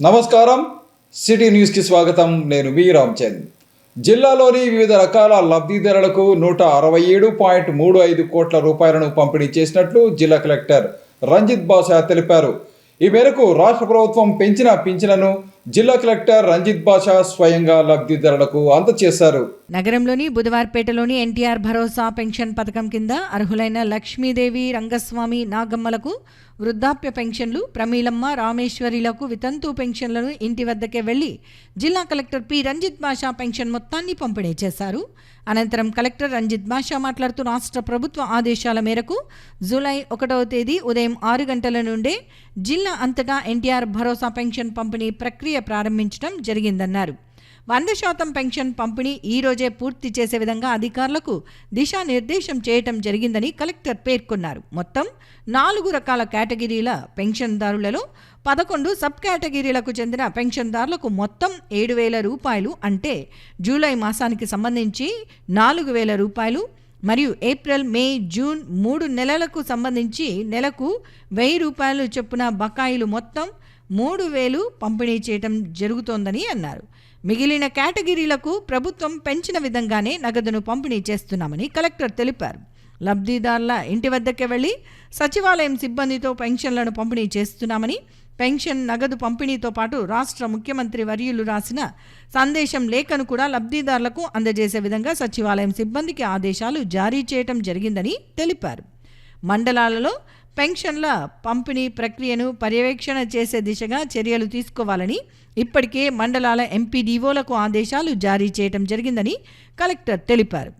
నమస్కారం, సిటీ న్యూస్కి స్వాగతం. నేను మీ రామ్చంద్. జిల్లాలోని వివిధ రకాల లబ్ధిదారులకు 167.35 కోట్ల రూపాయలను పంపిణీ చేసినట్లు జిల్లా కలెక్టర్ రంజిత్ బాషా తెలిపారు. ఈ మేరకు రాష్ట్ర ప్రభుత్వం పెంచిన పింఛన్లను జిల్లా కలెక్టర్ రంజిత్ బాషా స్వయంగా లబ్ధిదారులకు అందజేశారు. నగరంలోని బుధవార్పేటలోని ఎన్టీఆర్ భరోసా పెన్షన్ పథకం కింద అర్హులైన లక్ష్మీదేవి, రంగస్వామి, నాగమ్మలకు వృద్ధాప్య పెన్షన్లు, ప్రమీలమ్మ, రామేశ్వరిలకు వితంతు పెన్షన్లను ఇంటి వద్దకే వెళ్లి జిల్లా కలెక్టర్ పి రంజిత్ బాషా పెన్షన్ మొత్తాన్ని పంపిణీ చేశారు. అనంతరం కలెక్టర్ రంజిత్ బాషా మాట్లాడుతూ రాష్ట్ర ప్రభుత్వ ఆదేశాల మేరకు జూలై 1వ తేదీ ఉదయం 6 గంటల నుండే జిల్లా అంతటా ఎన్టీఆర్ భరోసా పెన్షన్ పంపిణీ ప్రక్రియ ప్రారంభించడం జరిగిందన్నారు. 100% పెన్షన్ పంపిణీ ఈ రోజే పూర్తి చేసే విధంగా అధికారులకు దిశానిర్దేశం చేయటం జరిగిందని కలెక్టర్ పేర్కొన్నారు. మొత్తం 4 రకాల కేటగిరీల పెన్షన్దారులలో 11 సబ్ కేటగిరీలకు చెందిన పెన్షన్దారులకు మొత్తం 7,000 రూపాయలు, అంటే జూలై మాసానికి సంబంధించి 4,000 రూపాయలు మరియు ఏప్రిల్, మే, జూన్ 3 నెలలకు సంబంధించి నెలకు 1,000 రూపాయలు చొప్పున బకాయిలు మొత్తం 3,000 పంపిణీ చేయటం జరుగుతోందని అన్నారు. మిగిలిన కేటగిరీలకు ప్రభుత్వం పెంచిన విధంగానే నగదును పంపిణీ చేస్తున్నామని కలెక్టర్ తెలిపారు. లబ్ధిదారుల ఇంటి వద్దకే వెళ్లి సచివాలయం సిబ్బందితో పెన్షన్లను పంపిణీ చేస్తున్నామని, పెన్షన్ నగదు పంపిణీతో పాటు రాష్ట్ర ముఖ్యమంత్రి వర్యులు రాసిన సందేశం లేఖను కూడా లబ్ధిదారులకు అందజేసే విధంగా సచివాలయం సిబ్బందికి ఆదేశాలు జారీ చేయటం జరిగిందని తెలిపారు. మండలాలలో పెన్షన్ల పంపిణీ ప్రక్రియను పర్యవేక్షణ చేసే దిశగా చర్యలు తీసుకోవాలని ఇప్పటికే మండలాల ఎంపీడీఓలకు ఆదేశాలు జారీ చేయడం జరిగిందని కలెక్టర్ తెలిపారు.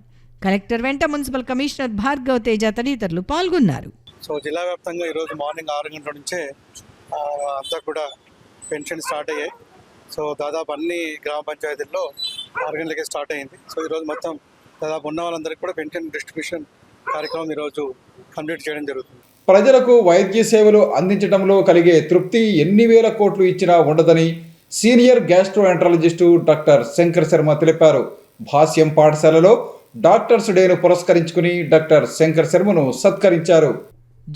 కలెక్టర్ వెంట మున్సిపల్ కమిషనర్ భార్గవ్ తేజ తదితరులు పాల్గొన్నారు. సో జిల్లా వ్యాప్తంగా ఈరోజు మార్నింగ్ 6 గంటల నుంచే అంతా కూడా పెన్షన్ స్టార్ట్ అయ్యాయి. సో దాదాపు అన్ని గ్రామ పంచాయతీల్లో 6 గంటలకే స్టార్ట్ అయింది. సో ఈరోజు మొత్తం దాదాపు ఉన్న వాళ్ళందరికీ కూడా పెన్షన్ డిస్ట్రిబ్యూషన్ కార్యక్రమం ఈరోజు కంప్లీట్ చేయడం జరుగుతుంది. ప్రజలకు వైద్య సేవలు అందించడంలో కలిగే తృప్తి ఎన్ని వేల కోట్లు ఇచ్చినా ఉండదని senior gastroenterologist doctor Shankar Sharma తెలిపారు. భాష్యం పాఠశాలలో డాక్టర్స్ డేను పురస్కరించుకుని డాక్టర్ శంకర్ శర్మను సత్కరించారు.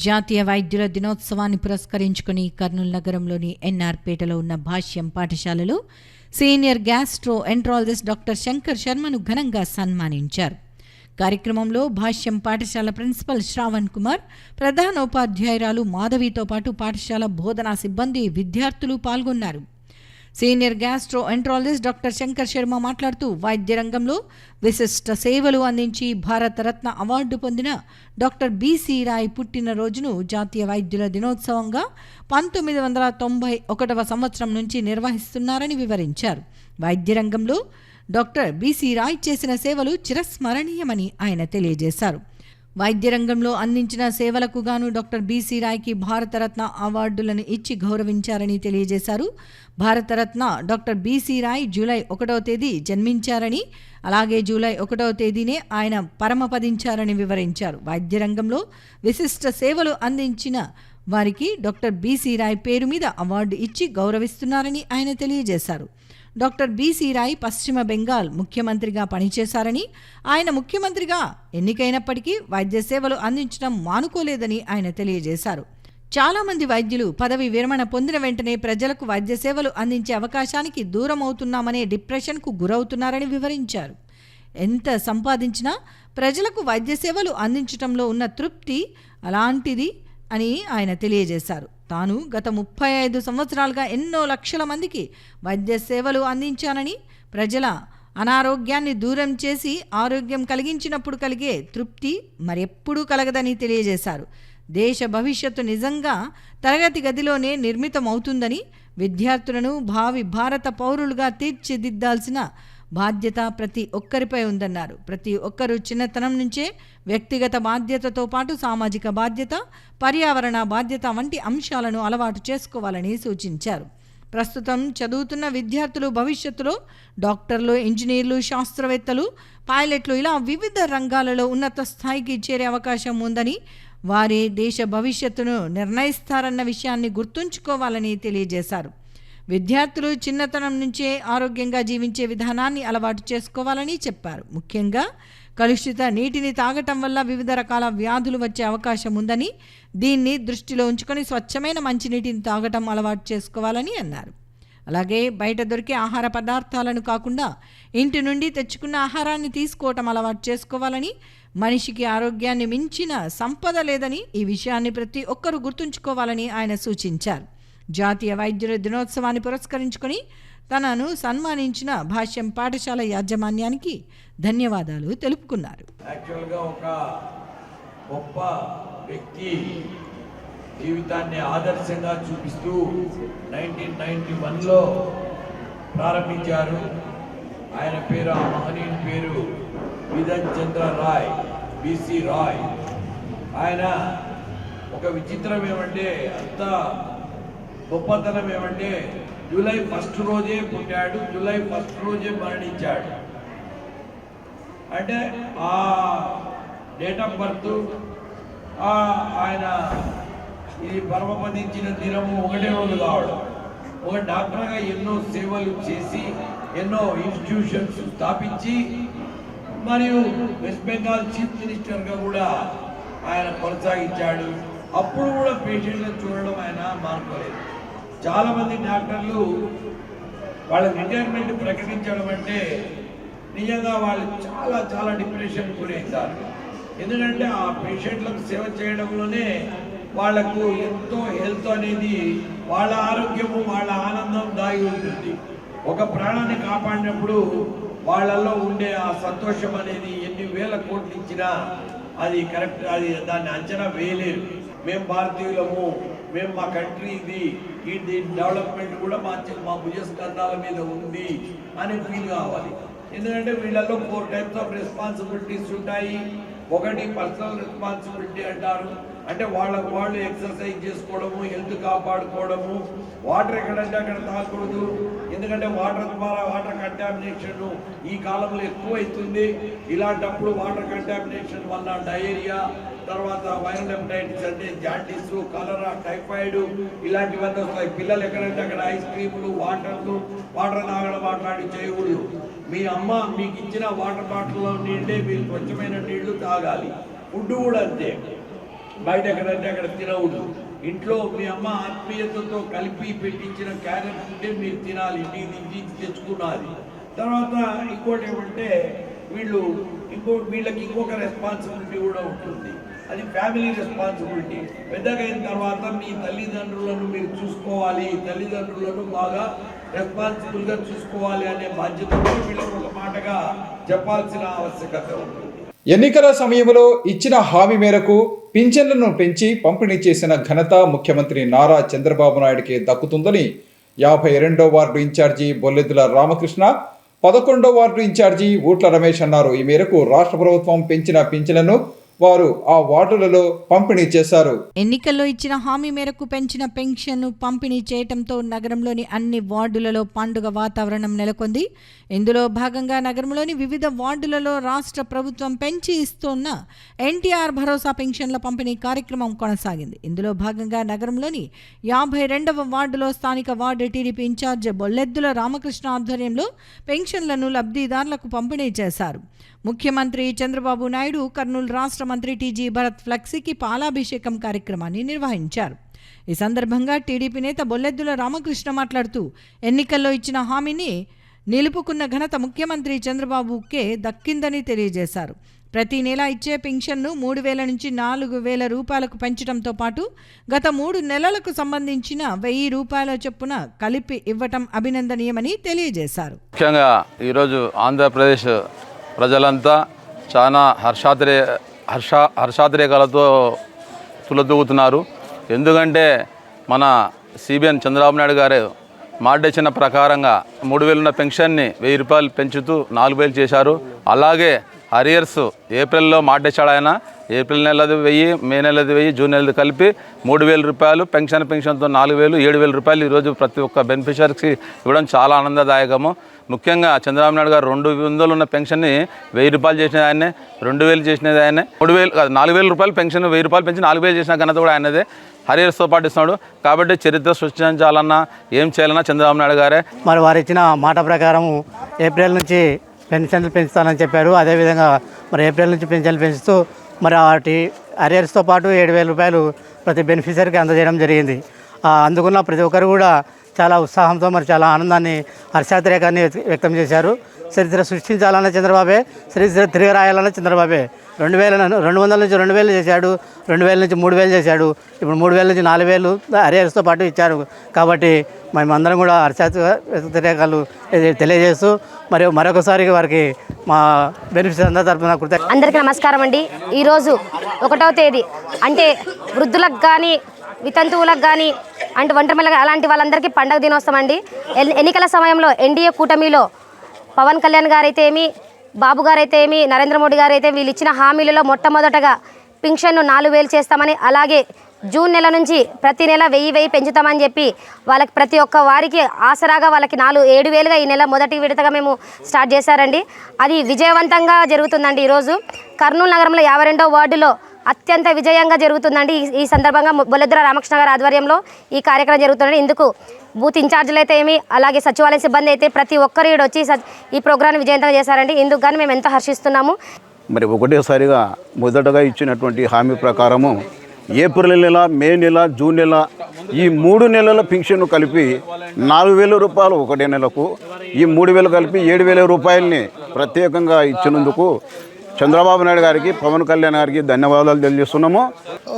జాతీయ వైద్యుల దినోత్సవాన్ని పురస్కరించుకుని కర్నూలు నగరంలోని ఎన్ఆర్పేటలో ఉన్న భాష్యం పాఠశాలలో senior gastroenterologist doctor Shankar శర్మను ఘనంగా సన్మానించారు. కార్యక్రమంలో భాష్యం పాఠశాల ప్రిన్సిపల్ శ్రావణ్ కుమార్, ప్రధానోపాధ్యాయురాలు మాధవితో పాటు పాఠశాల బోధనా సిబ్బంది, విద్యార్థులు పాల్గొన్నారు. Senior gastroenterologist doctor Shankar Sharma మాట్లాడుతూ వైద్య రంగంలో విశిష్ట సేవలు అందించి భారతరత్న అవార్డు పొందిన డాక్టర్ బీసీ రాయ్ పుట్టినరోజును జాతీయ వైద్యుల దినోత్సవంగా 1991వ సంవత్సరం నుంచి నిర్వహిస్తున్నారని వివరించారు. వైద్య రంగంలో డాక్టర్ బీసీ రాయ్ చేసిన సేవలు చిరస్మరణీయమని ఆయన తెలియజేశారు. వైద్య రంగంలో అందించిన సేవలకు గాను డాక్టర్ బీసీ రాయ్కి భారతరత్న అవార్డులను ఇచ్చి గౌరవించారని తెలియజేశారు. Bharat Ratna doctor BC Roy July 1వ తేదీ జన్మించారని, అలాగే జూలై 1వ తేదీనే ఆయన పరమపదించారని వివరించారు. వైద్య రంగంలో విశిష్ట సేవలు అందించిన వారికి డాక్టర్ బీసీ రాయ్ పేరు మీద అవార్డు ఇచ్చి గౌరవిస్తున్నారని ఆయన తెలియజేశారు. డాక్టర్ బీసీ రాయ్ పశ్చిమ బెంగాల్ ముఖ్యమంత్రిగా పనిచేశారని, ఆయన ముఖ్యమంత్రిగా ఎన్నికైనప్పటికీ వైద్య సేవలు అందించడం మానుకోలేదని ఆయన తెలియజేశారు. చాలామంది వైద్యులు పదవి విరమణ పొందిన వెంటనే ప్రజలకు వైద్య సేవలు అందించే అవకాశానికి దూరం అవుతున్నామనే డిప్రెషన్కు గురవుతున్నారని వివరించారు. ఎంత సంపాదించినా ప్రజలకు వైద్య సేవలు అందించడంలో ఉన్న తృప్తి అలాంటిది అని ఆయన తెలియజేశారు. తాను గత 35 సంవత్సరాలుగా ఎన్నో లక్షల మందికి వైద్య సేవలు అందించానని, ప్రజల అనారోగ్యాన్ని దూరం చేసి ఆరోగ్యం కలిగించినప్పుడు కలిగే తృప్తి మరెప్పుడూ కలగదని తెలియజేశారు. దేశ భవిష్యత్తు నిజంగా తరగతి గదిలోనే నిర్మితమవుతుందని, విద్యార్థులను భావి భారత పౌరులుగా తీర్చిదిద్దాల్సిన బాధ్యత ప్రతి ఒక్కరిపై ఉందన్నారు. ప్రతి ఒక్కరూ చిన్నతనం నుంచే వ్యక్తిగత బాధ్యతతో పాటు సామాజిక బాధ్యత, పర్యావరణ బాధ్యత వంటి అంశాలను అలవాటు చేసుకోవాలని సూచించారు. ప్రస్తుతం చదువుతున్న విద్యార్థులు భవిష్యత్తులో డాక్టర్లు, ఇంజనీర్లు, శాస్త్రవేత్తలు, పైలట్లు ఇలా వివిధ రంగాలలో ఉన్నత స్థాయికి చేరే అవకాశం ఉందని, వారే దేశ భవిష్యత్తును నిర్ణయిస్తారన్న విషయాన్ని గుర్తుంచుకోవాలని తెలియజేశారు. విద్యార్థులు చిన్నతనం నుంచే ఆరోగ్యంగా జీవించే విధానాన్ని అలవాటు చేసుకోవాలని చెప్పారు. ముఖ్యంగా కలుషిత నీటిని తాగటం వల్ల వివిధ రకాల వ్యాధులు వచ్చే అవకాశం ఉందని, దీన్ని దృష్టిలో ఉంచుకొని స్వచ్ఛమైన మంచినీటిని తాగటం అలవాటు చేసుకోవాలని అన్నారు. అలాగే బయట దొరికే ఆహార పదార్థాలను కాకుండా ఇంటి నుండి తెచ్చుకున్న ఆహారాన్ని తీసుకోవటం అలవాటు చేసుకోవాలని, మనిషికి ఆరోగ్యాన్ని మించిన సంపద లేదని ఈ విషయాన్ని ప్రతి ఒక్కరూ గుర్తుంచుకోవాలని ఆయన సూచించారు. జాతీయ వైద్యుల దినోత్సవాన్ని పురస్కరించుకొని తనను సన్మానించిన భాష్యం పాఠశాల యాజమాన్యానికి ధన్యవాదాలు తెలుపుకున్నారు. యాక్చువల్గా ఒక గొప్ప వ్యక్తి జీవితాన్ని ఆదర్శంగా చూపిస్తూ 1991లో ప్రారంభించారు. ఆయన పేరు, ఆ మహనీయుని పేరు బిధన్ చంద్ర రాయ్, బిసి రాయ్. ఆయన ఒక విచిత్రం ఏమంటే, అంత గొప్పతనం ఏమంటే, జూలై 1 రోజే పుట్టాడు, జూలై 1 రోజే మరణించాడు. అంటే ఆ డేట్ ఆఫ్ బర్త్, ఆయన ఇది పరమపదించిన దినము ఒకటే రోజు కావడం. ఒక డాక్టర్గా ఎన్నో సేవలు చేసి ఎన్నో ఇన్స్టిట్యూషన్స్ స్థాపించి మరియు వెస్ట్ బెంగాల్ చీఫ్ మినిస్టర్గా కూడా ఆయన కొనసాగించాడు. అప్పుడు కూడా పేషెంట్లను చూడడం ఆయన మానుకోలేదు. చాలామంది డాక్టర్లు వాళ్ళ రిటైర్మెంట్ ప్రకటించడం అంటే నిజంగా వాళ్ళు చాలా చాలా డిప్రెషన్ గురవుతారు. ఎందుకంటే ఆ పేషెంట్లకు సేవ చేయడంలోనే వాళ్లకు ఎంతో హెల్త్ అనేది, వాళ్ళ ఆరోగ్యము, వాళ్ళ ఆనందం దాగి ఉంటుంది. ఒక ప్రాణాన్ని కాపాడినప్పుడు వాళ్ళల్లో ఉండే ఆ సంతోషం అనేది ఎన్ని వేల కోట్లు ఇచ్చినా అది కరెక్ట్, అది దాన్ని అంచనా వేయలేరు. మేము భారతీయులము, మేము మా కంట్రీ ఇది, ఈ డెవలప్మెంట్ కూడా మా భుజస్కంధాల మీద ఉంది అని ఫీల్ కావాలి. ఎందుకంటే వీళ్ళల్లో 4 types ఆఫ్ రెస్పాన్సిబిలిటీస్ ఉంటాయి. ఒకటి పర్సనల్ రెస్పాన్సిబిలిటీ అంటారు, అంటే వాళ్ళకు వాళ్ళు ఎక్సర్సైజ్ చేసుకోవడము, హెల్త్ కాపాడుకోవడము. వాటర్ ఎక్కడంటే అక్కడ తాగకూడదు, ఎందుకంటే వాటర్ ద్వారా వాటర్ కంటామినేషన్ ఈ కాలంలో ఎక్కువ అవుతుంది. ఇలాంటప్పుడు వాటర్ కంటామినేషన్ వల్ల డయేరియా, తర్వాత వైరల్ హెపటైటిస్ అంటే జాండీస్, కలరా, టైఫాయిడ్ ఇలాంటివన్నీ వస్తాయి. పిల్లలు ఎక్కడంటే అక్కడ ఐస్ క్రీములు, వాటర్ తాగడం మాట్లాడి చేయకూడదు. మీ అమ్మ మీకు ఇచ్చిన వాటర్ బాటిల్లో నీళ్ళే మీరు స్వచ్ఛమైన నీళ్లు తాగాలి. ఫుడ్ కూడా అంతే, బయట ఎక్కడంటే అక్కడ తినకూడదు. ఇంట్లో మీ అమ్మ ఆత్మీయతతో కలిపి పెట్టించిన క్యారెట్ ఫుడ్డే మీరు తినాలి, ఇంటికి తెచ్చుకున్నది. తర్వాత ఇంకోటి ఏమంటే వీళ్ళకి ఇంకొక రెస్పాన్సిబిలిటీ కూడా ఉంటుంది, అది ఫ్యామిలీ రెస్పాన్సిబిలిటీ. పెద్దగా అయిన తర్వాత మీ తల్లిదండ్రులను మీరు చూసుకోవాలి, తల్లిదండ్రులను బాగా రెస్పాన్సిబుల్గా చూసుకోవాలి అనే బాధ్యత వీళ్ళకి ఒక మాటగా చెప్పాల్సిన ఆవశ్యకత ఉంటుంది. ఎన్నికల సమయంలో ఇచ్చిన హామీ మేరకు పింఛన్లను పెంచి పంపిణీ చేసిన ఘనత ముఖ్యమంత్రి నారా చంద్రబాబు నాయుడికి దక్కుతుందని 52వ వార్డు ఇన్ఛార్జి బొల్లెద్దుల రామకృష్ణ, 11వ వార్డు ఇన్ఛార్జి ఊట్ల రమేష్ అన్నారు. ఈ మేరకు రాష్ట్ర ప్రభుత్వం పెంచిన పింఛన్లను వారు ఆ వార్డులలో పంపిణీ చేశారు. ఎన్నికల్లో ఇచ్చిన హామీ మేరకు పెంచిన పెన్షన్ను పంపిణీ చేయడంతో నగరంలోని అన్ని వార్డులలో పండుగ వాతావరణం నెలకొంది. ఇందులో భాగంగా నగరంలోని వివిధ వార్డులలో రాష్ట్ర ప్రభుత్వం పెంచి ఇస్తున్న ఎన్టీఆర్ భరోసా పెన్షన్ల పంపిణీ కార్యక్రమం కొనసాగింది. ఇందులో భాగంగా నగరంలోని 52వ వార్డులో స్థానిక వార్డు టీడీపీ ఇన్ఛార్జ్ బొల్లెద్దుల రామకృష్ణ ఆధ్వర్యంలో పెన్షన్లను లబ్ధిదారులకు పంపిణీ చేశారు. ముఖ్యమంత్రి చంద్రబాబు నాయుడు కర్నూలు రాష్ట్ర మంత్రి టీజీ భరత్ ఫ్లెక్సీకి పాలాభిషేకం కార్యక్రమాన్ని నిర్వహించారు. ఈ సందర్భంగా టీడీపీ నేత బొల్లెద్దుల రామకృష్ణ మాట్లాడుతూ ఎన్నికల్లో ఇచ్చిన హామీని నిలుపుకున్న ఘనత ముఖ్యమంత్రి చంద్రబాబుకే దక్కిందని తెలియజేశారు. ప్రతి నెల ఇచ్చే పెన్షన్ను 3,000 నుంచి 4,000 రూపాయలకు పెంచడంతో పాటు గత 3 నెలలకు సంబంధించిన 1,000 రూపాయల చొప్పున కలిపి ఇవ్వటం అభినందనీయమని తెలియజేశారు. ముఖ్యంగా ఈరోజు ఆంధ్రప్రదేశ్ ప్రజలంతా చాలా హర్షాతిరేకాలతో తులతూగుతున్నారు. ఎందుకంటే మన సిబిఎన్ చంద్రబాబు నాయుడు గారు మాట ఇచ్చిన ప్రకారంగా 3,000 ఉన్న పెన్షన్ని 1,000 రూపాయలు పెంచుతూ 4,000 చేశారు. అలాగే అరియర్స్ ఏప్రిల్లో మాట ఇచ్చాడు ఆయన. ఏప్రిల్ నెలది 1,000, మే నెలది 1,000, జూన్ నెలది కలిపి 3,000 రూపాయలు పెన్షన్తో 4,000, 7,000 రూపాయలు ఈరోజు ప్రతి ఒక్క బెనిఫిషరీకి ఇవ్వడం చాలా ఆనందదాయకము. ముఖ్యంగా చంద్రబాబు నాయుడు గారు 200 ఉన్న పెన్షన్ని 1,000 రూపాయలు చేసినది ఆయనే, 2,000 చేసినది ఆయనే, 3,000 కాదు 4,000 రూపాయలు పెన్షన్ 1,000 రూపాయలు పెంచి 4,000 చేసిన ఘనత కూడా ఆయనదే. హరియర్స్తో పాటిస్తున్నాడు. కాబట్టి చరిత్ర సృష్టించాలన్నా ఏం చేయాలన్నా చంద్రబాబు నాయుడు గారే. మరి వారు ఇచ్చిన మాట ప్రకారం ఏప్రిల్ నుంచి పెన్షన్లు పెంచుతానని చెప్పారు. అదేవిధంగా మరి ఏప్రిల్ నుంచి పెన్షన్లు పెంచుతూ మరి వాటి అరియర్స్తో పాటు 7,000 రూపాయలు ప్రతి బెనిఫిషరీకి అందజేయడం జరిగింది. అందుకున్న ప్రతి ఒక్కరు కూడా చాలా ఉత్సాహంతో మరి చాలా ఆనందాన్ని హర్షాతిరేకాన్ని వ్యక్తం చేశారు. చరిత్ర సృష్టించాలన్న చంద్రబాబే, చరిత్ర తిరగరాయాలన్న చంద్రబాబే. 200 నుంచి 2000 చేశాడు, 2000 నుంచి 3000 చేశాడు, ఇప్పుడు 3000 నుంచి 4000 అరియర్స్తో పాటు ఇచ్చారు. కాబట్టి మేమందరం కూడా హర్షాతిరేకాలు తెలియజేస్తూ మరొకసారి వారికి మా బెనిఫిట్స్ అందరి తరఫున అందరికీ నమస్కారం అండి. ఈరోజు 1వ తేదీ అంటే వృద్ధులకు కానీ వితంతువులకు కానీ అంటే ఒంటరిమహిళలకు అలాంటి వాళ్ళందరికీ పండగ దినోత్సవం అండి. ఎన్నికల సమయంలో ఎన్డీఏ కూటమిలో పవన్ కళ్యాణ్ గారైతే ఏమి, బాబు గారైతే ఏమి, నరేంద్ర మోడీ గారైతే వీళ్ళు ఇచ్చిన హామీలలో మొట్టమొదటగా పింఛన్ను 4000 చేస్తామని, అలాగే జూన్ నెల నుంచి ప్రతి నెల 1000 పెంచుతామని చెప్పి వాళ్ళకి ప్రతి ఒక్క వారికి ఆసరాగా వాళ్ళకి 7,000గా ఈ నెల మొదటి విడతగా మేము స్టార్ట్ చేశారండి. అది విజయవంతంగా జరుగుతుందండి. ఈరోజు కర్నూలు నగరంలో 52వ వార్డులో అత్యంత విజయంగా జరుగుతుందండి. ఈ సందర్భంగా బొల్లెద్దుర రామకృష్ణ గారి ఆధ్వర్యంలో ఈ కార్యక్రమం జరుగుతుందండి. ఇందుకు బూత్ ఇన్ఛార్జీలు అయితే ఏమి, అలాగే సచివాలయ సిబ్బంది అయితే ప్రతి ఒక్కరు వచ్చి ఈ ప్రోగ్రాన్ని విజయవంతంగా చేశారండి. ఇందుకు కానీ మేము ఎంతో హర్షిస్తున్నాము. మరి ఒకటేసారిగా మొదటగా ఇచ్చినటువంటి హామీ ప్రకారము ఏప్రిల్ నెల, మే నెల, జూన్ నెల ఈ 3 నెలల పింఛను కలిపి 4,000 రూపాయలు ఒకటే నెలకు, ఈ 3,000 కలిపి 7,000 రూపాయలని ప్రత్యేకంగా ఇచ్చినందుకు చంద్రబాబు నాయుడు గారికి, పవన్ కళ్యాణ్ గారికి ధన్యవాదాలు తెలియజేస్తున్నాము.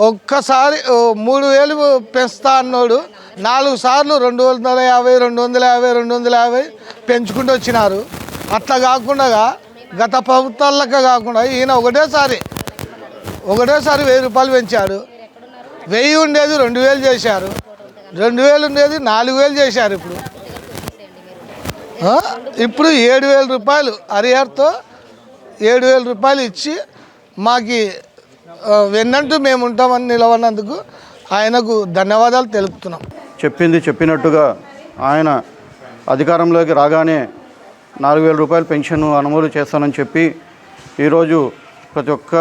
ఒక్కసారి 3,000 పెంచుతా అన్నాడు, 4 సార్లు 250, 250, 250 పెంచుకుంటూ వచ్చినారు. అట్లా కాకుండా గత ప్రభుత్వాలక కాకుండా ఈయన ఒకటేసారి 1000 రూపాయలు పెంచాడు. 1000 ఉండేది 2000 చేశారు, 2000 ఉండేది 4000 చేశారు. ఇప్పుడు 7,000 రూపాయలు అరియర్తో 7,000 రూపాయలు ఇచ్చి మాకి వెన్నంటూ మేము ఉంటామని నిలవన్నందుకు ఆయనకు ధన్యవాదాలు తెలుపుతున్నాం. చెప్పింది చెప్పినట్టుగా ఆయన అధికారంలోకి రాగానే 4,000 రూపాయల పెన్షన్ అమలు చేస్తానని చెప్పి ఈరోజు ప్రతి ఒక్క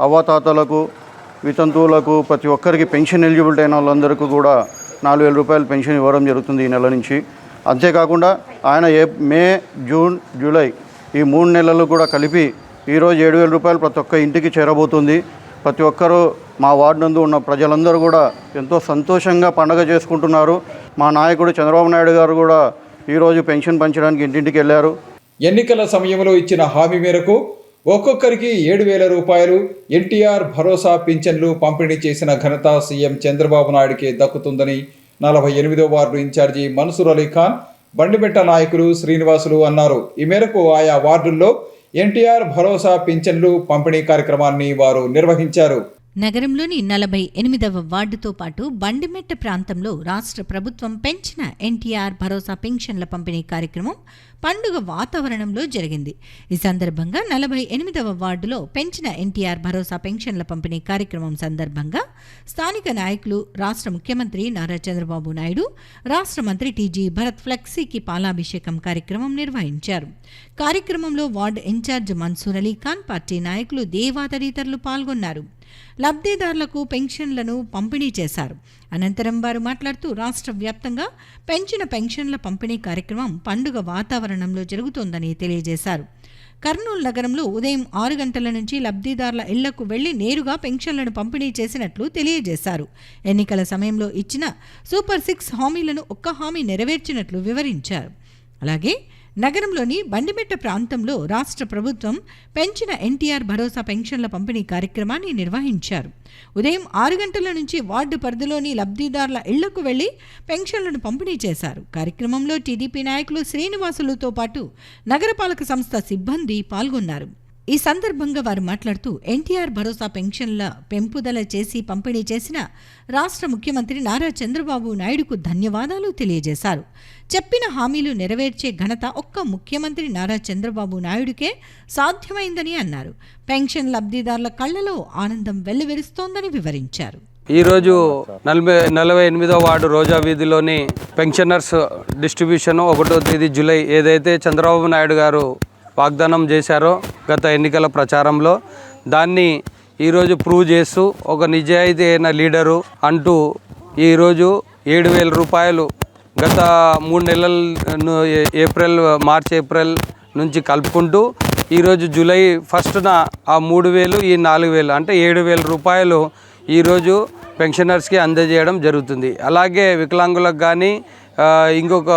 అవ్వాతాతలకు, వితంతువులకు, ప్రతి ఒక్కరికి పెన్షన్ ఎలిజిబిలిటీ అయిన వాళ్ళందరికీ కూడా 4,000 రూపాయల పెన్షన్ ఇవ్వడం జరుగుతుంది ఈ నెల నుంచి. అంతేకాకుండా ఆయన మే, జూన్, జూలై ఈ 3 నెలలు కూడా కలిపి ఈరోజు 7,000 రూపాయలు ప్రతి ఒక్క ఇంటికి చేరబోతుంది. ప్రతి ఒక్కరూ మా వార్డు నందు ఉన్న ప్రజలందరూ కూడా ఎంతో సంతోషంగా పండగ చేసుకుంటున్నారు. మా నాయకుడు చంద్రబాబు నాయుడు గారు కూడా ఈరోజు పెన్షన్ పంచడానికి ఇంటింటికి వెళ్ళారు. ఎన్నికల సమయంలో ఇచ్చిన హామీ మేరకు ఒక్కొక్కరికి 7,000 రూపాయలు ఎన్టీఆర్ భరోసా పింఛన్లు పంపిణీ చేసిన ఘనత సీఎం చంద్రబాబు నాయుడికి దక్కుతుందని 48వ వార్డు ఇన్ఛార్జి మన్సూర్ అలీ ఖాన్, బండిమెట్ట నాయకులు శ్రీనివాసులు అన్నారు. ఈ మేరకు ఆయా వార్డుల్లో ఎన్టీఆర్ భరోసా పింఛన్లు పంపిణీ కార్యక్రమాన్ని వారు నిర్వహించారు. నగరంలోని 48వ వార్డుతో పాటు బండిమెట్ట ప్రాంతంలో రాష్ట్ర ప్రభుత్వం పెంచిన ఎన్టీఆర్ భరోసా పెన్షన్ల పంపిణీ కార్యక్రమం పండుగ వాతావరణంలో జరిగింది. ఈ సందర్భంగా 48వ వార్డులో పెంచిన ఎన్టీఆర్ భరోసా పెన్షన్ల పంపిణీ కార్యక్రమం సందర్భంగా స్థానిక నాయకులు, రాష్ట్ర ముఖ్యమంత్రి నారా చంద్రబాబు నాయుడు, రాష్ట్ర మంత్రి టీజీ భరత్ ఫ్లెక్సీకి పాలాభిషేకం కార్యక్రమం నిర్వహించారు. కార్యక్రమంలో ward in charge Mansoor Ali Khan, party నాయకులు, తదితరులు పాల్గొన్నారు. లబ్ధిదారులకు పెన్షన్లను పంపిణీ చేశారు. అనంతరం వారు మాట్లాడుతూ రాష్ట్ర వ్యాప్తంగా పెంచిన పెన్షన్ల పంపిణీ కార్యక్రమం పండుగ వాతావరణంలో జరుగుతోందని తెలియజేశారు. కర్నూలు నగరంలో ఉదయం 6 గంటల నుంచి లబ్ధిదారుల ఇళ్లకు వెళ్లి నేరుగా పెన్షన్లను పంపిణీ చేసినట్లు తెలియజేశారు. ఎన్నికల సమయంలో ఇచ్చిన సూపర్ 6 హామీలను ఒక్క హామీ నెరవేర్చినట్లు వివరించారు. అలాగే నగరంలోని బండిమెట్ట ప్రాంతంలో రాష్ట్ర ప్రభుత్వం పెంచిన ఎన్టీఆర్ భరోసా పెన్షన్ల పంపిణీ కార్యక్రమాన్ని నిర్వహించారు. ఉదయం 6 గంటల నుంచి వార్డు పరిధిలోని లబ్ధిదారుల ఇళ్లకు వెళ్లి పెన్షన్లను పంపిణీ చేశారు. కార్యక్రమంలో టీడీపీ నాయకులు శ్రీనివాసులతో పాటు నగరపాలక సంస్థ సిబ్బంది పాల్గొన్నారు. ఈ సందర్భంగా వారు మాట్లాడుతూ ఎన్టీఆర్ భరోసా పెన్షన్ల పెంపుదల చేసి పంపిణీ చేసిన రాష్ట్ర ముఖ్యమంత్రి నారా చంద్రబాబు నాయుడుకు ధన్యవాదాలు తెలియజేశారు. చెప్పిన హామీలు నెరవేర్చే ఘనత ఒక్క ముఖ్యమంత్రి నారా చంద్రబాబు నాయుడుకే సాధ్యమైందని అన్నారు. పెన్షన్ లబ్ధిదారుల కళ్లలో ఆనందం వెల్లువెరుస్తోందని వివరించారు. ఈరోజు 48వ వార్డు రోజా వీధిలోని పెన్షనర్స్ డిస్ట్రిబ్యూషన్ 1వ తేదీ జూలై ఏదైతే చంద్రబాబు నాయుడు గారు వాగ్దానం చేశారో గత ఎన్నికల ప్రచారంలో, దాన్ని ఈరోజు ప్రూవ్ చేస్తూ ఒక నిజాయితీ అయిన లీడరు అంటూ ఈరోజు 7,000 రూపాయలు గత 3 నెలలు మార్చ్ ఏప్రిల్ నుంచి కలుపుకుంటూ ఈరోజు జూలై 1న ఆ 3,000 ఈ 4,000 అంటే 7,000 రూపాయలు ఈరోజు పెన్షనర్స్కి అందజేయడం జరుగుతుంది. అలాగే వికలాంగులకు కానీ ఇంకొక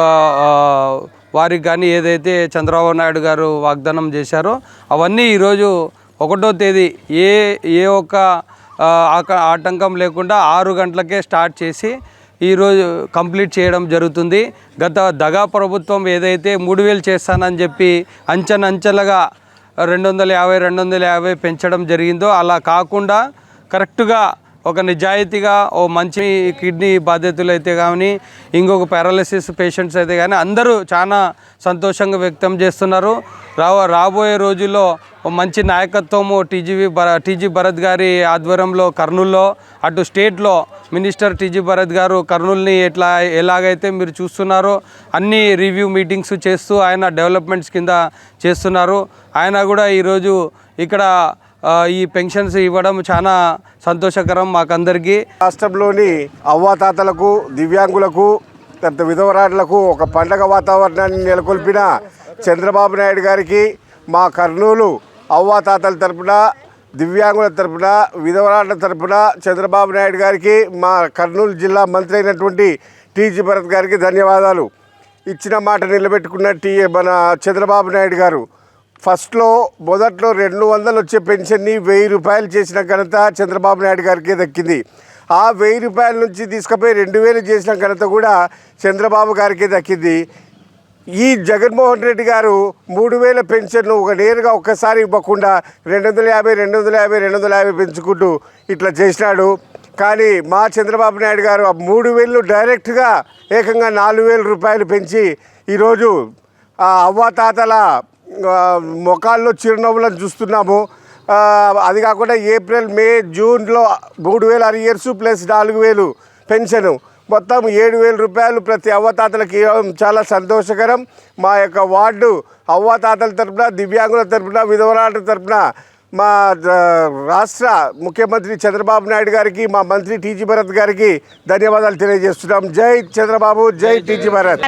వారికి కానీ ఏదైతే చంద్రబాబు నాయుడు గారు వాగ్దానం చేశారో అవన్నీ ఈరోజు 1వ తేదీ ఏ ఒక్క ఆటంకం లేకుండా 6 గంటలకే స్టార్ట్ చేసి ఈరోజు కంప్లీట్ చేయడం జరుగుతుంది. గత దగా ప్రభుత్వం ఏదైతే 3000 చేస్తానని చెప్పి అంచెలుగా 250 పెంచడం జరిగిందో అలా కాకుండా కరెక్ట్గా ఒక నిజాయితీగా ఓ మంచి కిడ్నీ బాధితులు అయితే కానీ ఇంకొక పారాలిసిస్ పేషెంట్స్ అయితే కానీ అందరూ చాలా సంతోషంగా వ్యక్తం చేస్తున్నారు. రాబోయే రోజుల్లో ఓ మంచి నాయకత్వము టీజీ భరత్ గారి ఆధ్వర్యంలో కర్నూలులో అటు స్టేట్లో మినిస్టర్ టీజీ భరత్ గారు కర్నూలుని ఎలాగైతే మీరు చూస్తున్నారో అన్ని రివ్యూ మీటింగ్స్ చేస్తూ ఆయన డెవలప్మెంట్స్ కింద చేస్తున్నారు. ఆయన కూడా ఈరోజు ఇక్కడ ఈ పెన్షన్స్ ఇవ్వడం చాలా సంతోషకరం మాకందరికీ. రాష్ట్రంలోని అవ్వాతాతలకు, దివ్యాంగులకు, విధవరాళ్లకు ఒక పండగ వాతావరణాన్ని నెలకొల్పిన చంద్రబాబు నాయుడు గారికి మా కర్నూలు అవ్వాతాతల తరపున, దివ్యాంగుల తరపున, విధవరాళ్ల తరపున చంద్రబాబు నాయుడు గారికి, మా కర్నూలు జిల్లా మంత్రి అయినటువంటి టీజీ భరత్ గారికి ధన్యవాదాలు. ఇచ్చిన మాట నిలబెట్టుకున్న మన చంద్రబాబు నాయుడు గారు మొదట్లో 200 వచ్చే పెన్షన్ని 1000 రూపాయలు చేసిన ఘనత చంద్రబాబు నాయుడు గారికి దక్కింది. ఆ 1000 రూపాయల నుంచి తీసుకుపోయి 2000 చేసిన ఘనత కూడా చంద్రబాబు గారికి దక్కింది. ఈ జగన్మోహన్ రెడ్డి గారు 3000 పెన్షన్ను నేరుగా ఒక్కసారి ఇవ్వకుండా 250 పెంచుకుంటూ ఇట్లా చేసినాడు. కానీ మా చంద్రబాబు నాయుడు గారు 3000 డైరెక్ట్గా ఏకంగా 4000 రూపాయలు పెంచి ఈరోజు అవ్వాతాతల ముఖాల్లో చిరునవ్వులను చూస్తున్నాము. అది కాకుండా ఏప్రిల్, మే, జూన్లో 3000 అరియర్సు ప్లస్ 4000 పెన్షను మొత్తం 7000 రూపాయలు ప్రతి అవ్వాతాతలకి చాలా సంతోషకరం. మా యొక్క వార్డు అవ్వాతాతల తరపున, దివ్యాంగుల తరపున, విధవరాళ్ల తరపున మా రాష్ట్ర ముఖ్యమంత్రి చంద్రబాబు నాయుడు గారికి, మా మంత్రి టీజీ భరత్ గారికి ధన్యవాదాలు తెలియజేస్తున్నాం. జై చంద్రబాబు, జై టీజీ భరత్.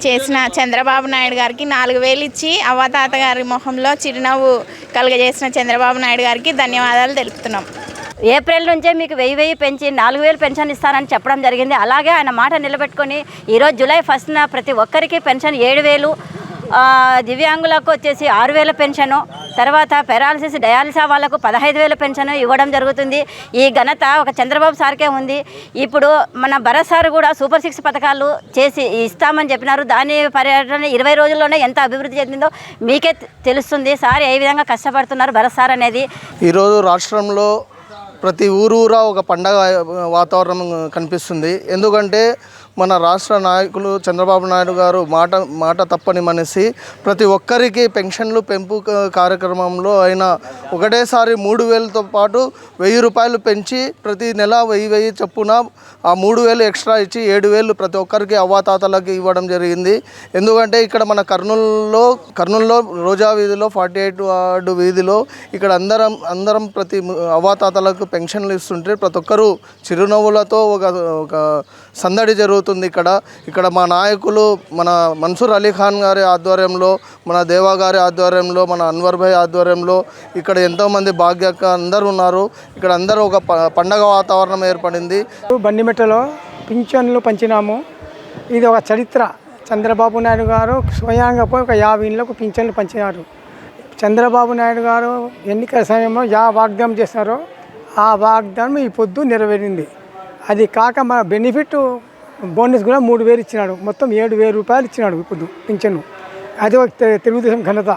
చేసిన చంద్రబాబు నాయుడు గారికి 4000 ఇచ్చి అవ్వాతాత గారి మొహంలో చిరునవ్వు కలుగజేసిన చంద్రబాబు నాయుడు గారికి ధన్యవాదాలు తెలుపుతున్నాం. ఏప్రిల్ నుంచే మీకు 1000 పెంచి 4000 పెన్షన్ ఇస్తానని చెప్పడం జరిగింది. అలాగే ఆయన మాట నిలబెట్టుకొని ఈరోజు జూలై 1న ప్రతి ఒక్కరికి పెన్షన్ 7000, దివ్యాంగులకు వచ్చేసి 6000 పెన్షను, తర్వాత పెరాలసిస్ డయాలిసిస్ వాళ్ళకు 15000 పెన్షన్ ఇవ్వడం జరుగుతుంది. ఈ ఘనత ఒక చంద్రబాబు సార్కే ఉంది. ఇప్పుడు మన భరత్ సార్ కూడా సూపర్ 6 పథకాలు చేసి ఇస్తామని చెప్పినారు. దాని పర్యటన 20 రోజుల్లోనే ఎంత అభివృద్ధి చెందిందో మీకే తెలుస్తుంది. సార్ ఏ విధంగా కష్టపడుతున్నారు భరత్ సార్ అనేది. ఈరోజు రాష్ట్రంలో ప్రతి ఊరూరా ఒక పండగ వాతావరణం కనిపిస్తుంది. ఎందుకంటే మన రాష్ట్ర నాయకులు చంద్రబాబు నాయుడు గారు మాట తప్పని మనిషి. ప్రతి ఒక్కరికి పెన్షన్లు పెంపు కార్యక్రమంలో ఆయన ఒకటేసారి 3000తో పాటు 1000 రూపాయలు పెంచి ప్రతి నెల 1000 చొప్పున ఆ 3000 ఎక్స్ట్రా ఇచ్చి 7000 ప్రతి ఒక్కరికి అవ్వాతాతలకి ఇవ్వడం జరిగింది. ఎందుకంటే ఇక్కడ మన కర్నూలులో రోజా వీధిలో 48 వార్డు వీధిలో ఇక్కడ అందరం ప్రతి అవ్వాతాతలకు పెన్షన్లు ఇస్తుంటే ప్రతి ఒక్కరూ చిరునవ్వులతో ఒక సందడి జరుగుతుంది. ఇక్కడ మా నాయకులు మన మన్సూర్ అలీ ఖాన్ గారి ఆధ్వర్యంలో, మన దేవా గారి ఆధ్వర్యంలో, మన అన్వర్ భాయ్ ఆధ్వర్యంలో ఇక్కడ ఎంతోమంది భాగ్యక అందరూ ఉన్నారు. ఇక్కడ అందరూ ఒక పండగ వాతావరణం ఏర్పడింది. బండిమెట్టలో పింఛన్లు పంచినాము. ఇది ఒక చరిత్ర. చంద్రబాబు నాయుడు గారు స్వయంగా పోయి ఒక 50 ఇళ్లకు పింఛన్లు పంచినారు. చంద్రబాబు నాయుడు గారు ఎన్నికల సమయంలో వాగ్దానం చేస్తారో ఆ వాగ్దానం ఈ పొద్దు నెరవేరింది. అది కాక మన బెనిఫిట్ బోనస్ కూడా 3000 ఇచ్చినాడు. మొత్తం 7000 రూపాయలు ఇచ్చినాడు ఇప్పుడు పింఛను. అది ఒక తెలుగుదేశం ఘనత.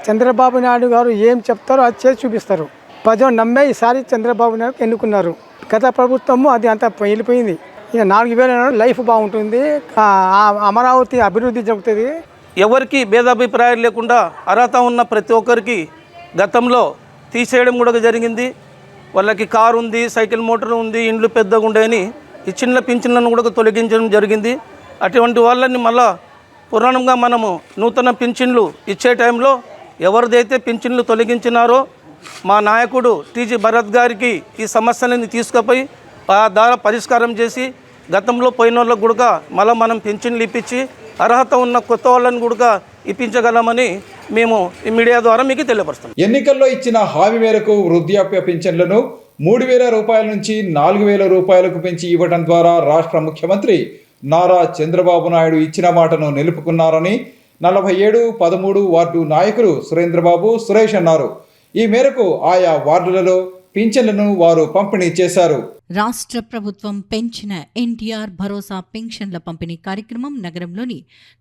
చంద్రబాబు నాయుడు గారు ఏం చెప్తారో అది చేసి చూపిస్తారు. ప్రజలు నమ్మే ఈసారి చంద్రబాబు నాయుడు ఎన్నుకున్నారు. గత ప్రభుత్వము అది అంతా వెళ్ళిపోయింది. ఇక 4000 లైఫ్ బాగుంటుంది, అమరావతి అభివృద్ధి జరుగుతుంది. ఎవరికి భేదాభిప్రాయాలు లేకుండా అర్హత ఉన్న ప్రతి ఒక్కరికి గతంలో తీసేయడం కూడా జరిగింది. వాళ్ళకి కారు ఉంది, సైకిల్ మోటార్ ఉంది, ఇండ్లు పెద్దగా ఉండేని ఈ చిన్న పింఛన్లను కూడా తొలగించడం జరిగింది. అటువంటి వాళ్ళని మళ్ళా పురాణంగా మనము నూతన పింఛన్లు ఇచ్చే టైంలో ఎవరిదైతే పింఛన్లు తొలగించినారో మా నాయకుడు టీజీ భరత్ గారికి ఈ సమస్యలని తీసుకుపోయి ఆ ద్వారా పరిష్కారం చేసి గతంలో పోయిన వాళ్ళకు కూడా మళ్ళీ మనం పింఛన్లు ఇప్పించి అర్హత ఉన్న కొత్త వాళ్ళని కూడా ఇప్పించగలమని మేము ఈ మీడియా ద్వారా మీకు తెలియపరుస్తాం. ఎన్నికల్లో ఇచ్చిన హామీ మేరకు వృద్ధాప్య పింఛన్లను 3000 రూపాయల నుంచి 4000 రూపాయలకు పెంచి ఇవ్వడం ద్వారా రాష్ట్ర ముఖ్యమంత్రి నారా చంద్రబాబు నాయుడు ఇచ్చిన మాటను నిలుపుకున్నారని 47, 13 వార్డు నాయకులు సురేంద్రబాబు, సురేష్ అన్నారు. ఈ మేరకు ఆయా వార్డులలో పింఛన్లను వారు పంపిణీ చేశారు. రాష్ట్ర ప్రభుత్వం పెంచిన ఎన్టీఆర్ భరోసా పెన్షన్ల పంపిణీ కార్యక్రమం నగరంలోని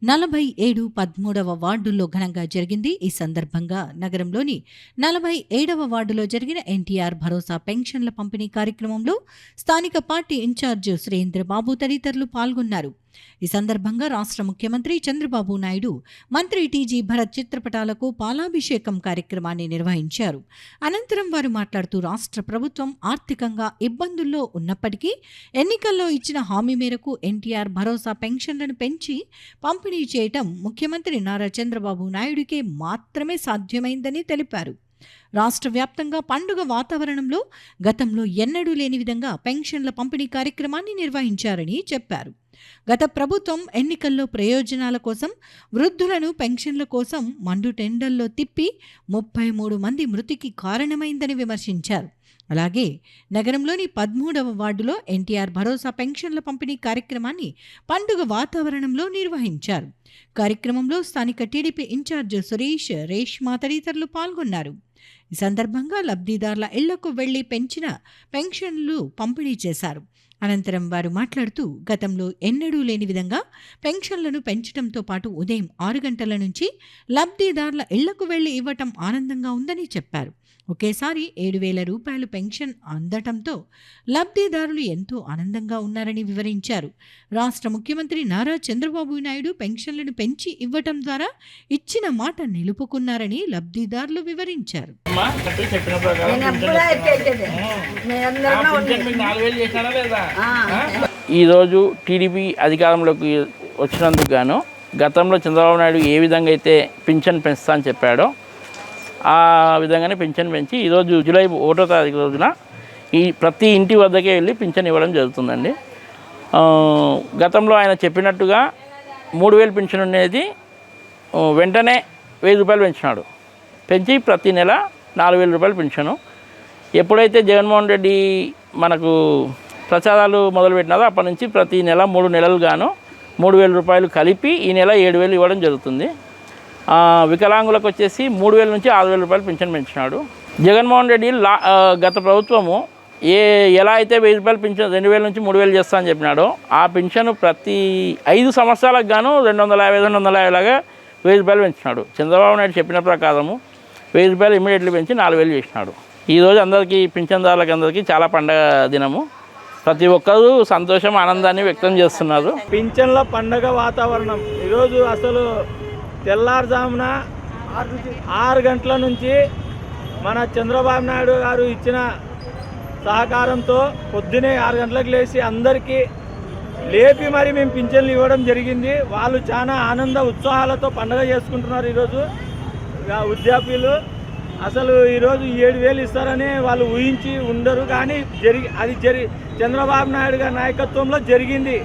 47, 13వ వార్డుల్లో ఘనంగా జరిగింది. ఈ సందర్భంగా నగరంలోని 47వ వార్డులో జరిగిన ఎన్టీఆర్ భరోసా పెన్షన్ల పంపిణీ కార్యక్రమంలో స్థానిక పార్టీ ఇన్ఛార్జ్ సురేంద్రబాబు తదితరులు పాల్గొన్నారు. ఈ సందర్భంగా రాష్ట్ర ముఖ్యమంత్రి చంద్రబాబు నాయుడు, మంత్రి టీజీ భరత్ చిత్రపటాలకు పాలాభిషేకం కార్యక్రమాన్ని నిర్వహించారు. అనంతరం వారు మాట్లాడుతూ రాష్ట్ర ప్రభుత్వం ఆర్థికంగా ఇబ్బందుల్లో ఉన్నప్పటికీ ఎన్నికల్లో ఇచ్చిన హామీ మేరకు ఎన్టీఆర్ భరోసా పెన్షన్లను పెంచి పంపిణీ చేయటం ముఖ్యమంత్రి నారా చంద్రబాబు నాయుడికే మాత్రమే సాధ్యమైందని తెలిపారు. రాష్ట్ర వ్యాప్తంగా పండుగ వాతావరణంలో గతంలో ఎన్నడూ లేని విధంగా పెన్షన్ల పంపిణీ కార్యక్రమాన్ని నిర్వహించారని చెప్పారు. గత ప్రభుత్వం ఎన్నికల్లో ప్రయోజనాల కోసం వృద్ధులను పెన్షన్ల కోసం మండు టెండర్లో తిప్పి 33 మంది మృతికి కారణమైందని విమర్శించారు. అలాగే నగరంలోని 13వ వార్డులో ఎన్టీఆర్ భరోసా పెన్షన్ల పంపిణీ కార్యక్రమాన్ని పండుగ వాతావరణంలో నిర్వహించారు. కార్యక్రమంలో స్థానిక టీడీపీ ఇన్ఛార్జ్ సురేష్, రేష్మా తదితరులు పాల్గొన్నారు. ఈ సందర్భంగా లబ్ధిదారుల ఇళ్లకు వెళ్లి పెంచిన పెన్షన్లు పంపిణీ చేశారు. అనంతరం వారు మాట్లాడుతూ గతంలో ఎన్నడూ లేని విధంగా పెన్షన్లను పెంచడంతో పాటు ఉదయం 6 గంటల నుంచి లబ్ధిదారుల ఇళ్లకు వెళ్లి ఇవ్వటం ఆనందంగా ఉందని చెప్పారు. ఒకేసారి 7,000 రూపాయలు పెన్షన్ అందటంతో లబ్ధిదారులు ఎంతో ఆనందంగా ఉన్నారని వివరించారు. రాష్ట్ర ముఖ్యమంత్రి నారా చంద్రబాబు నాయుడు పెన్షన్లను పెంచి ఇవ్వటం ద్వారా ఇచ్చిన మాట నిలుపుకున్నారని లబ్ధిదారులు వివరించారు. ఈరోజు టీడీపీ అధికారంలోకి వచ్చినందుకు గాను గతంలో చంద్రబాబు నాయుడు ఏ విధంగా అయితే పింఛన్ పెంచుతా అని చెప్పాడో ఆ విధంగానే పింఛన్ పెంచి ఈరోజు జూలై 1వ తారీఖు రోజున ప్రతి ఇంటి వద్దకే వెళ్ళి పింఛన్ ఇవ్వడం జరుగుతుందండి. గతంలో ఆయన చెప్పినట్టుగా 3,000 పింఛన్ అనేది వెంటనే 1,000 రూపాయలు పెంచినాడు. పెంచి ప్రతి నెల 4,000 రూపాయలు పింఛను. ఎప్పుడైతే జగన్మోహన్ రెడ్డి మనకు ప్రచారాలు మొదలుపెట్టినారో అప్పటి నుంచి ప్రతి నెల 3 నెలలు గాను 3,000 రూపాయలు కలిపి ఈ నెల 7,000 ఇవ్వడం జరుగుతుంది. వికలాంగులకు వచ్చేసి 3,000 నుంచి 6,000 రూపాయలు పింఛన్ పెంచినాడు. జగన్మోహన్ రెడ్డి గత ప్రభుత్వము ఎలా అయితే 1,000 రూపాయలు పింఛన్ 2,000 నుంచి 3,000 చేస్తా అని చెప్పినాడో ఆ పింఛను ప్రతి 5 సంవత్సరాలకు గాను 250 లాగా 1,000 రూపాయలు పెంచినాడు. చంద్రబాబు నాయుడు చెప్పిన ప్రకారము 1,000 రూపాయలు ఇమీడియట్లీ పెంచి 4,000 చేసినాడు. ఈరోజు అందరికీ పింఛన్దారులకు అందరికీ చాలా పండగ దినము. ప్రతి ఒక్కరూ సంతోషం, ఆనందాన్ని వ్యక్తం చేస్తున్నారు. పింఛన్ల పండగ వాతావరణం ఈరోజు అసలు తెల్లారుజామున 6 గంటల నుంచి మన చంద్రబాబు నాయుడు గారు ఇచ్చిన సహకారంతో పొద్దునే 6 గంటలకు లేచి అందరికీ లేపి మరి మేము పింఛన్లు ఇవ్వడం జరిగింది. వాళ్ళు చాలా ఆనంద ఉత్సాహాలతో పండుగ చేసుకుంటున్నారు. ఈరోజు వృద్ధాప్యులు అసలు ఈరోజు 7,000 ఇస్తారని వాళ్ళు ఊహించి ఉండరు, కానీ చంద్రబాబు నాయుడు గారి నాయకత్వంలో జరిగింది.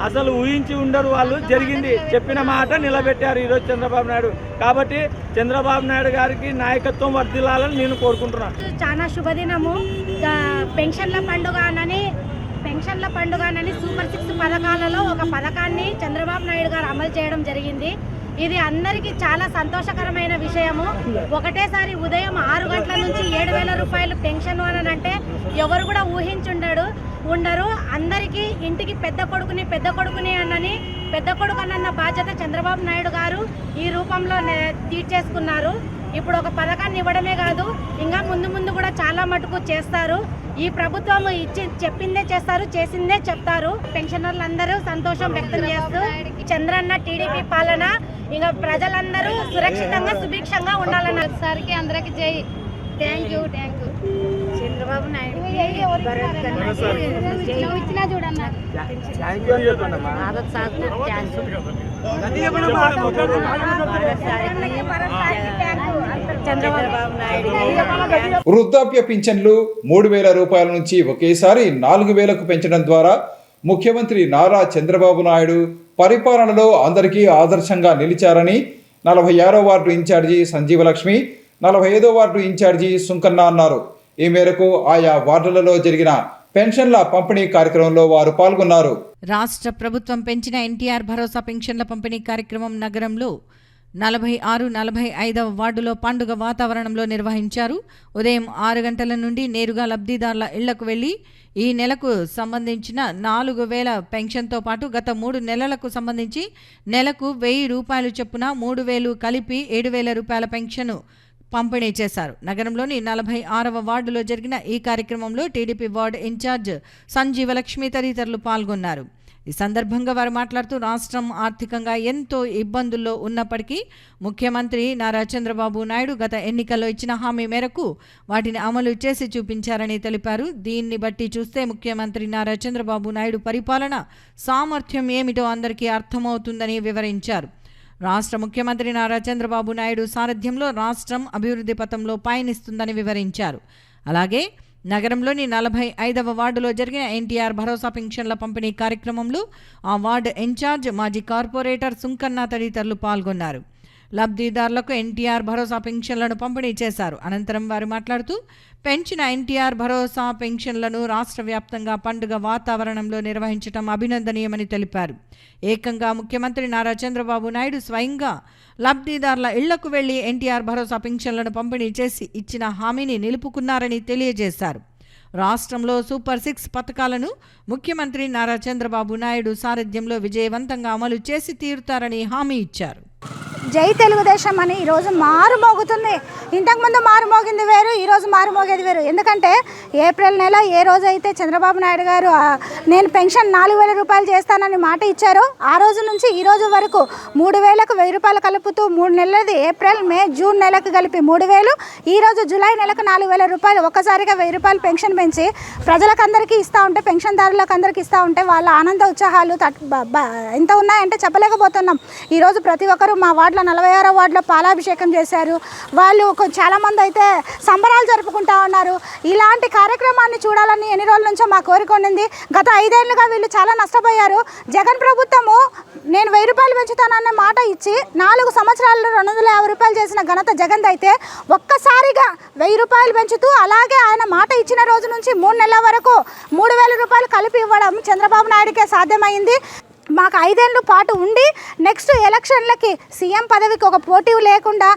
అసలు ఊహించి ఉండరు వాళ్ళు, జరిగింది. చెప్పిన మాట నిలబెట్టారు ఈరోజు చంద్రబాబు నాయుడు. కాబట్టి చంద్రబాబు నాయుడు గారికి నాయకత్వం వర్ధిల్లాలని నేను కోరుకుంటున్నాను. చాలా శుభదినము. పెన్షన్ల పండుగనని సూపర్ 6 పథకాలలో ఒక పథకాన్ని చంద్రబాబు నాయుడు గారు అమలు చేయడం జరిగింది. ఇది అందరికీ చాలా సంతోషకరమైన విషయము. ఒకటేసారి ఉదయం 6 గంటల నుంచి 7,000 రూపాయలు పెన్షన్ అని అంటే ఎవరు కూడా ఉండరు. అందరికీ ఇంటికి పెద్ద కొడుకుని అన్నని పెద్ద కొడుకు అన్న బాధ్యత చంద్రబాబు నాయుడు గారు ఈ రూపంలో తీర్చేసుకున్నారు. ఇప్పుడు ఒక పథకాన్ని ఇవ్వడమే కాదు, ఇంకా ముందు కూడా చాలా మటుకు చేస్తారు. ఈ ప్రభుత్వం చెప్పిందే చేస్తారు, చేసిందే చెప్తారు. పెన్షనర్లు అందరూ సంతోషం వ్యక్తం చేస్తూ చంద్రన్న టీడీపీ పాలన ఇంకా ప్రజలందరూ సురక్షితంగా సుభిక్షంగా ఉండాలన్న సార్కి అందరికి జై. థ్యాంక్ యూ చంద్రబాబు నాయుడు ఇచ్చినా చూడన్నా వృద్ధాప్య పింఛన్లు 3,000 రూపాయల నుంచి ఒకేసారి 4,000కు పెంచడం ద్వారా ముఖ్యమంత్రి నారా చంద్రబాబు నాయుడు పరిపాలనలో అందరికీ ఆదర్శంగా నిలిచారని 46వ వార్డు ఇన్ఛార్జి సంజీవలక్ష్మి, 45వ వార్డు ఇన్ఛార్జి సుంకన్న అన్నారు. ఈ మేరకు ఆయా వార్డులలో జరిగిన పెన్షన్ల పంపిణీ కార్యక్రమంలో వారు పాల్గొన్నారు. రాష్ట్ర ప్రభుత్వం పెంచిన ఎన్టీఆర్ భరోసా పెన్షన్ల పంపిణీ కార్యక్రమం నగరంలో 46-45వ వార్డులో పండుగ వాతావరణంలో నిర్వహించారు. ఉదయం 6 గంటల నుండి నేరుగా లబ్ధిదారుల ఇళ్లకు వెళ్లి ఈ నెలకు సంబంధించిన 4,000 పెన్షన్తో పాటు గత 3 నెలలకు సంబంధించి నెలకు 1,000 రూపాయలు చొప్పున 3,000 కలిపి 7,000 రూపాయల పెన్షన్ పంపిణీ చేశారు. నగరంలోని 46వ వార్డులో జరిగిన ఈ కార్యక్రమంలో టీడీపీ వార్డు ఇన్ఛార్జ్ సంజీవలక్ష్మి తదితరులు పాల్గొన్నారు. ఈ సందర్భంగా వారు మాట్లాడుతూ రాష్ట్రం ఆర్థికంగా ఎంతో ఇబ్బందుల్లో ఉన్నప్పటికీ ముఖ్యమంత్రి నారా చంద్రబాబు నాయుడు గత ఎన్నికల్లో ఇచ్చిన హామీ మేరకు వాటిని అమలు చేసి చూపించారని తెలిపారు. దీన్ని బట్టి చూస్తే ముఖ్యమంత్రి నారా చంద్రబాబు నాయుడు పరిపాలన సామర్థ్యం ఏమిటో అందరికీ అర్థమవుతుందని వివరించారు. రాష్ట్ర ముఖ్యమంత్రి నారా చంద్రబాబు నాయుడు సారథ్యంలో రాష్ట్రం అభివృద్ధి పథంలో పయనిస్తుందని వివరించారు. అలాగే నగరంలోని 45వ వార్డులో జరిగిన ఎన్టీఆర్ భరోసా పెన్షన్ల పంపిణీ కార్యక్రమంలో ఆ వార్డు ఇన్ఛార్జ్ మాజీ కార్పొరేటర్ సుంకన్న తదితరులు పాల్గొన్నారు. లబ్ధిదారులకు ఎన్టీఆర్ భరోసా పెన్షన్లను పంపిణీ చేశారు. అనంతరం వారు మాట్లాడుతూ పెంచిన ఎన్టీఆర్ భరోసా పెన్షన్లను రాష్ట్ర వ్యాప్తంగా పండుగ వాతావరణంలో నిర్వహించడం అభినందనీయమని తెలిపారు. ఏకంగా ముఖ్యమంత్రి నారా చంద్రబాబు నాయుడు స్వయంగా లబ్ధిదారుల ఇళ్లకు వెళ్లి ఎన్టీఆర్ భరోసా పెన్షన్లను పంపిణీ చేసి ఇచ్చిన హామీని నిలుపుకున్నారని తెలియజేశారు. రాష్ట్రంలో సూపర్ 6 పథకాలను ముఖ్యమంత్రి నారా చంద్రబాబు నాయుడు సారథ్యంలో విజయవంతంగా అమలు చేసి తీరుతారని హామీ ఇచ్చారు. జై తెలుగుదేశం అని ఈరోజు మారుమోగుతుంది. ఇంతకుముందు మారుమోగింది వేరు, ఈరోజు మారుమోగేది వేరు. ఎందుకంటే ఏప్రిల్ నెల ఏ రోజైతే చంద్రబాబు నాయుడు గారు నేను పెన్షన్ 4,000 రూపాయలు చేస్తానని మాట ఇచ్చారో ఆ రోజు నుంచి ఈ రోజు వరకు 3,000కు 1,000 రూపాయలు కలుపుతూ 3 నెలలది ఏప్రిల్, మే, జూన్ నెలకు కలిపి 3,000, ఈ రోజు జూలై నెలకు 4,000 రూపాయలు ఒక్కసారిగా 1,000 రూపాయలు పెన్షన్ పెంచి ప్రజలకందరికీ ఇస్తూ ఉంటే, పెన్షన్దారులకు అందరికీ ఇస్తూ ఉంటే వాళ్ళ ఆనంద ఉత్సాహాలు ఎంత ఉన్నాయంటే చెప్పలేకపోతున్నాం. ఈరోజు ప్రతి ఒక్కరూ మా వార్డులో 46వ వార్డులో పాలాభిషేకం చేశారు. వాళ్ళు చాలామంది అయితే సంబరాలు జరుపుకుంటా ఉన్నారు. ఇలాంటి కార్యక్రమాన్ని చూడాలని ఎన్ని రోజుల నుంచో మా కోరిక ఉండింది. గత 5 ఏళ్లుగా వీళ్ళు చాలా నష్టపోయారు. జగన్ ప్రభుత్వము నేను 1,000 రూపాయలు పెంచుతానన్న మాట ఇచ్చి 4 సంవత్సరాల్లో 250 రూపాయలు చేసిన ఘనత జగన్ అయితే ఒక్కసారిగా 1,000 రూపాయలు పెంచుతూ అలాగే ఆయన మాట ఇచ్చిన రోజు నుంచి 3 నెలల వరకు 3,000 రూపాయలు కలిపి ఇవ్వడం చంద్రబాబు నాయుడుకే సాధ్యమైంది. మాకు 5 ఏళ్ళ పాటు ఉండి నెక్స్ట్ ఎలక్షన్లకి సీఎం పదవికి ఒక పోటీ లేకుండా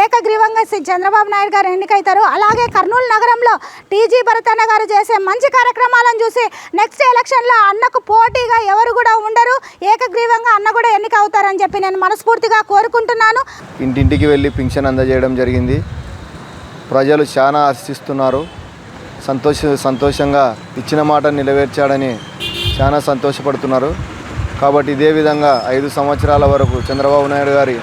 ఏకగ్రీవంగా చంద్రబాబు నాయుడు గారు ఎన్నికైతారు. అలాగే కర్నూలు నగరంలో టీజీ భరతన్న గారు చేసే మంచి కార్యక్రమాలను చూసి నెక్స్ట్ ఎలక్షన్లో అన్నకు పోటీగా ఎవరు కూడా ఉండరు, ఏకగ్రీవంగా అన్న కూడా ఎన్నిక అవుతారని చెప్పి నేను మనస్ఫూర్తిగా కోరుకుంటున్నాను. ఇంటింటికి వెళ్ళి పింఛన్ అందజేయడం జరిగింది. ప్రజలు చాలా హర్షిస్తున్నారు. సంతోషంగా ఇచ్చిన మాట నెరవేర్చాడని చాలా సంతోషపడుతున్నారు. కాబట్టి ఇదే విధంగా 5 సంవత్సరాల వరకు చంద్రబాబు నాయుడు గారి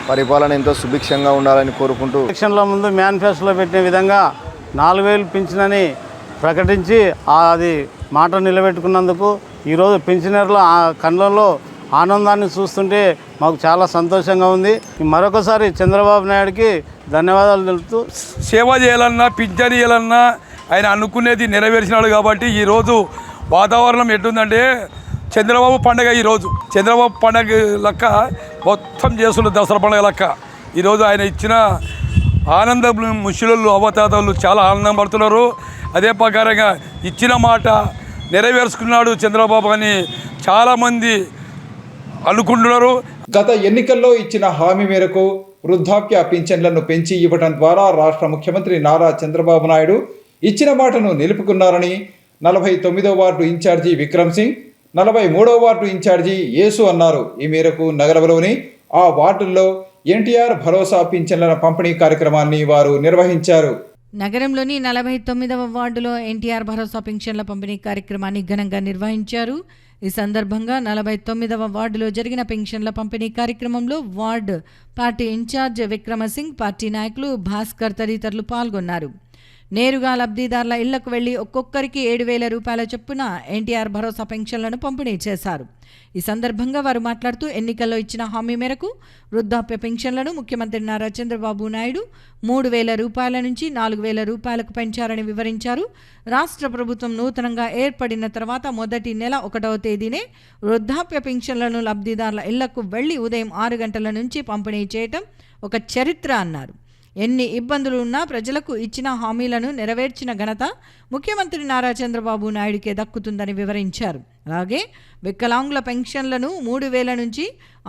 పరిపాలన ఎంతో సుభిక్షంగా ఉండాలని కోరుకుంటూ ఎలక్షన్ల ముందు మేనిఫెస్టోలో పెట్టిన విధంగా 4,000 పింఛనని ప్రకటించి అది మాట నిలబెట్టుకున్నందుకు ఈరోజు పింఛనర్ల కళ్ళల్లో ఆనందాన్ని చూస్తుంటే మాకు చాలా సంతోషంగా ఉంది. మరొకసారి చంద్రబాబు నాయుడుకి ధన్యవాదాలు తెలుపుతూ సేవ చేయాలన్నా పింఛన్ ఇవ్వాలన్నా ఆయన అనుకునేది నెరవేర్చినాడు. కాబట్టి ఈరోజు వాతావరణం ఎట్టుందంటే చంద్రబాబు పండుగ. ఈరోజు చంద్రబాబు పండుగ లెక్క మొత్తం చేస్తున్న దసరా పండుగ లెక్క ఈరోజు ఆయన ఇచ్చిన ఆనంద ముషులు అవతాతలు చాలా ఆనందం పడుతున్నారు. అదే ప్రకారంగా ఇచ్చిన మాట నెరవేర్చుకున్నాడు చంద్రబాబు అని చాలామంది అనుకుంటున్నారు. గత ఎన్నికల్లో ఇచ్చిన హామీ మేరకు వృద్ధాప్య పింఛన్లను పెంచి ఇవ్వడం ద్వారా రాష్ట్ర ముఖ్యమంత్రి నారా చంద్రబాబు నాయుడు ఇచ్చిన మాటను నిలుపుకున్నారని 49వ వార్డు ఇన్ఛార్జి విక్రమ్ సింగ్, 43వ వార్డు ఇన్ఛార్జి యేసు అన్నారు. ఈ మేరకు నగరంలోని ఆ వార్డుల్లో ఎన్టీఆర్ భరోసా పింఛన్ల పంపిణీ కార్యక్రమాన్ని వారు నిర్వహించారు. నగరంలోని 49వ వార్డులో ఎన్టీఆర్ భరోసా పెన్షన్ల పంపిణీ కార్యక్రమాన్ని ఘనంగా నిర్వహించారు. ఈ సందర్భంగా 49వ వార్డులో జరిగిన పెన్షన్ల పంపిణీ కార్యక్రమంలో ward party incharge Wickremesinghe, party నాయకులు భాస్కర్ తదితరులు పాల్గొన్నారు. నేరుగా లబ్ధిదారుల ఇళ్లకు వెళ్లి ఒక్కొక్కరికి 7,000 రూపాయల చొప్పున ఎన్టీఆర్ భరోసా పెన్షన్లను పంపిణీ చేశారు. ఈ సందర్భంగా వారు మాట్లాడుతూ ఎన్నికల్లో ఇచ్చిన హామీ మేరకు వృద్ధాప్య పెన్షన్లను ముఖ్యమంత్రి నారా చంద్రబాబు నాయుడు 3,000 రూపాయల నుంచి 4,000 రూపాయలకు పెంచారని వివరించారు. రాష్ట్ర ప్రభుత్వం నూతనంగా ఏర్పడిన తర్వాత మొదటి నెల 1వ తేదీనే వృద్ధాప్య పెన్షన్లను లబ్ధిదారుల ఇళ్లకు వెళ్లి ఉదయం 6 గంటల నుంచి పంపిణీ చేయటం ఒక చరిత్ర అన్నారు. ఎన్ని ఇబ్బందులు ఉన్నా ప్రజలకు ఇచ్చిన హామీలను నెరవేర్చిన ఘనత ముఖ్యమంత్రి నారా చంద్రబాబు నాయుడికే దక్కుతుందని వివరించారు. అలాగే వికలాంగుల పెన్షన్లను 3,000 నుంచి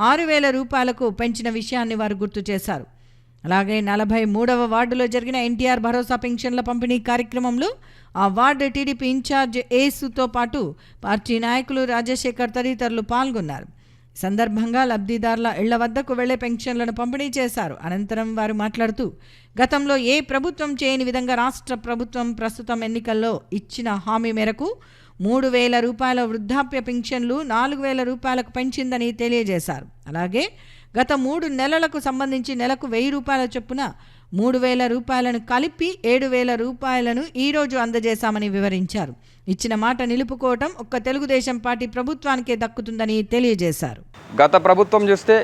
6,000 రూపాయలకు పెంచిన విషయాన్ని వారు గుర్తు చేశారు. అలాగే 43వ వార్డులో జరిగిన ఎన్టీఆర్ భరోసా పెన్షన్ల పంపిణీ కార్యక్రమంలో ఆ వార్డు టీడీపీ ఇన్ఛార్జ్ ఏసుతో పాటు పార్టీ నాయకులు రాజశేఖర్ తదితరులు పాల్గొన్నారు. సందర్భంగా లబ్ధిదారుల ఇళ్ల వద్దకు వెళ్లే పెన్షన్లను పంపిణీ చేశారు. అనంతరం వారు మాట్లాడుతూ గతంలో ఏ ప్రభుత్వం చేయని విధంగా రాష్ట్ర ప్రభుత్వం ప్రస్తుతం ఎన్నికల్లో ఇచ్చిన హామీ మేరకు 3,000 రూపాయల వృద్ధాప్య పెన్షన్లు 4,000 రూపాయలకు పెంచిందని తెలియజేశారు. అలాగే గత 3 నెలలకు సంబంధించి నెలకు 1,000 రూపాయల చొప్పున 3,000 రూపాయలను కలిపి 7,000 రూపాయలను ఈరోజు అందజేశామని వివరించారు. ఇచ్చిన మాట నిలుపుకోవటం ఒక్క తెలుగుదేశం పార్టీ ప్రభుత్వానికే దక్కుతుందని తెలియజేశారు. గత ప్రభుత్వం చూస్తే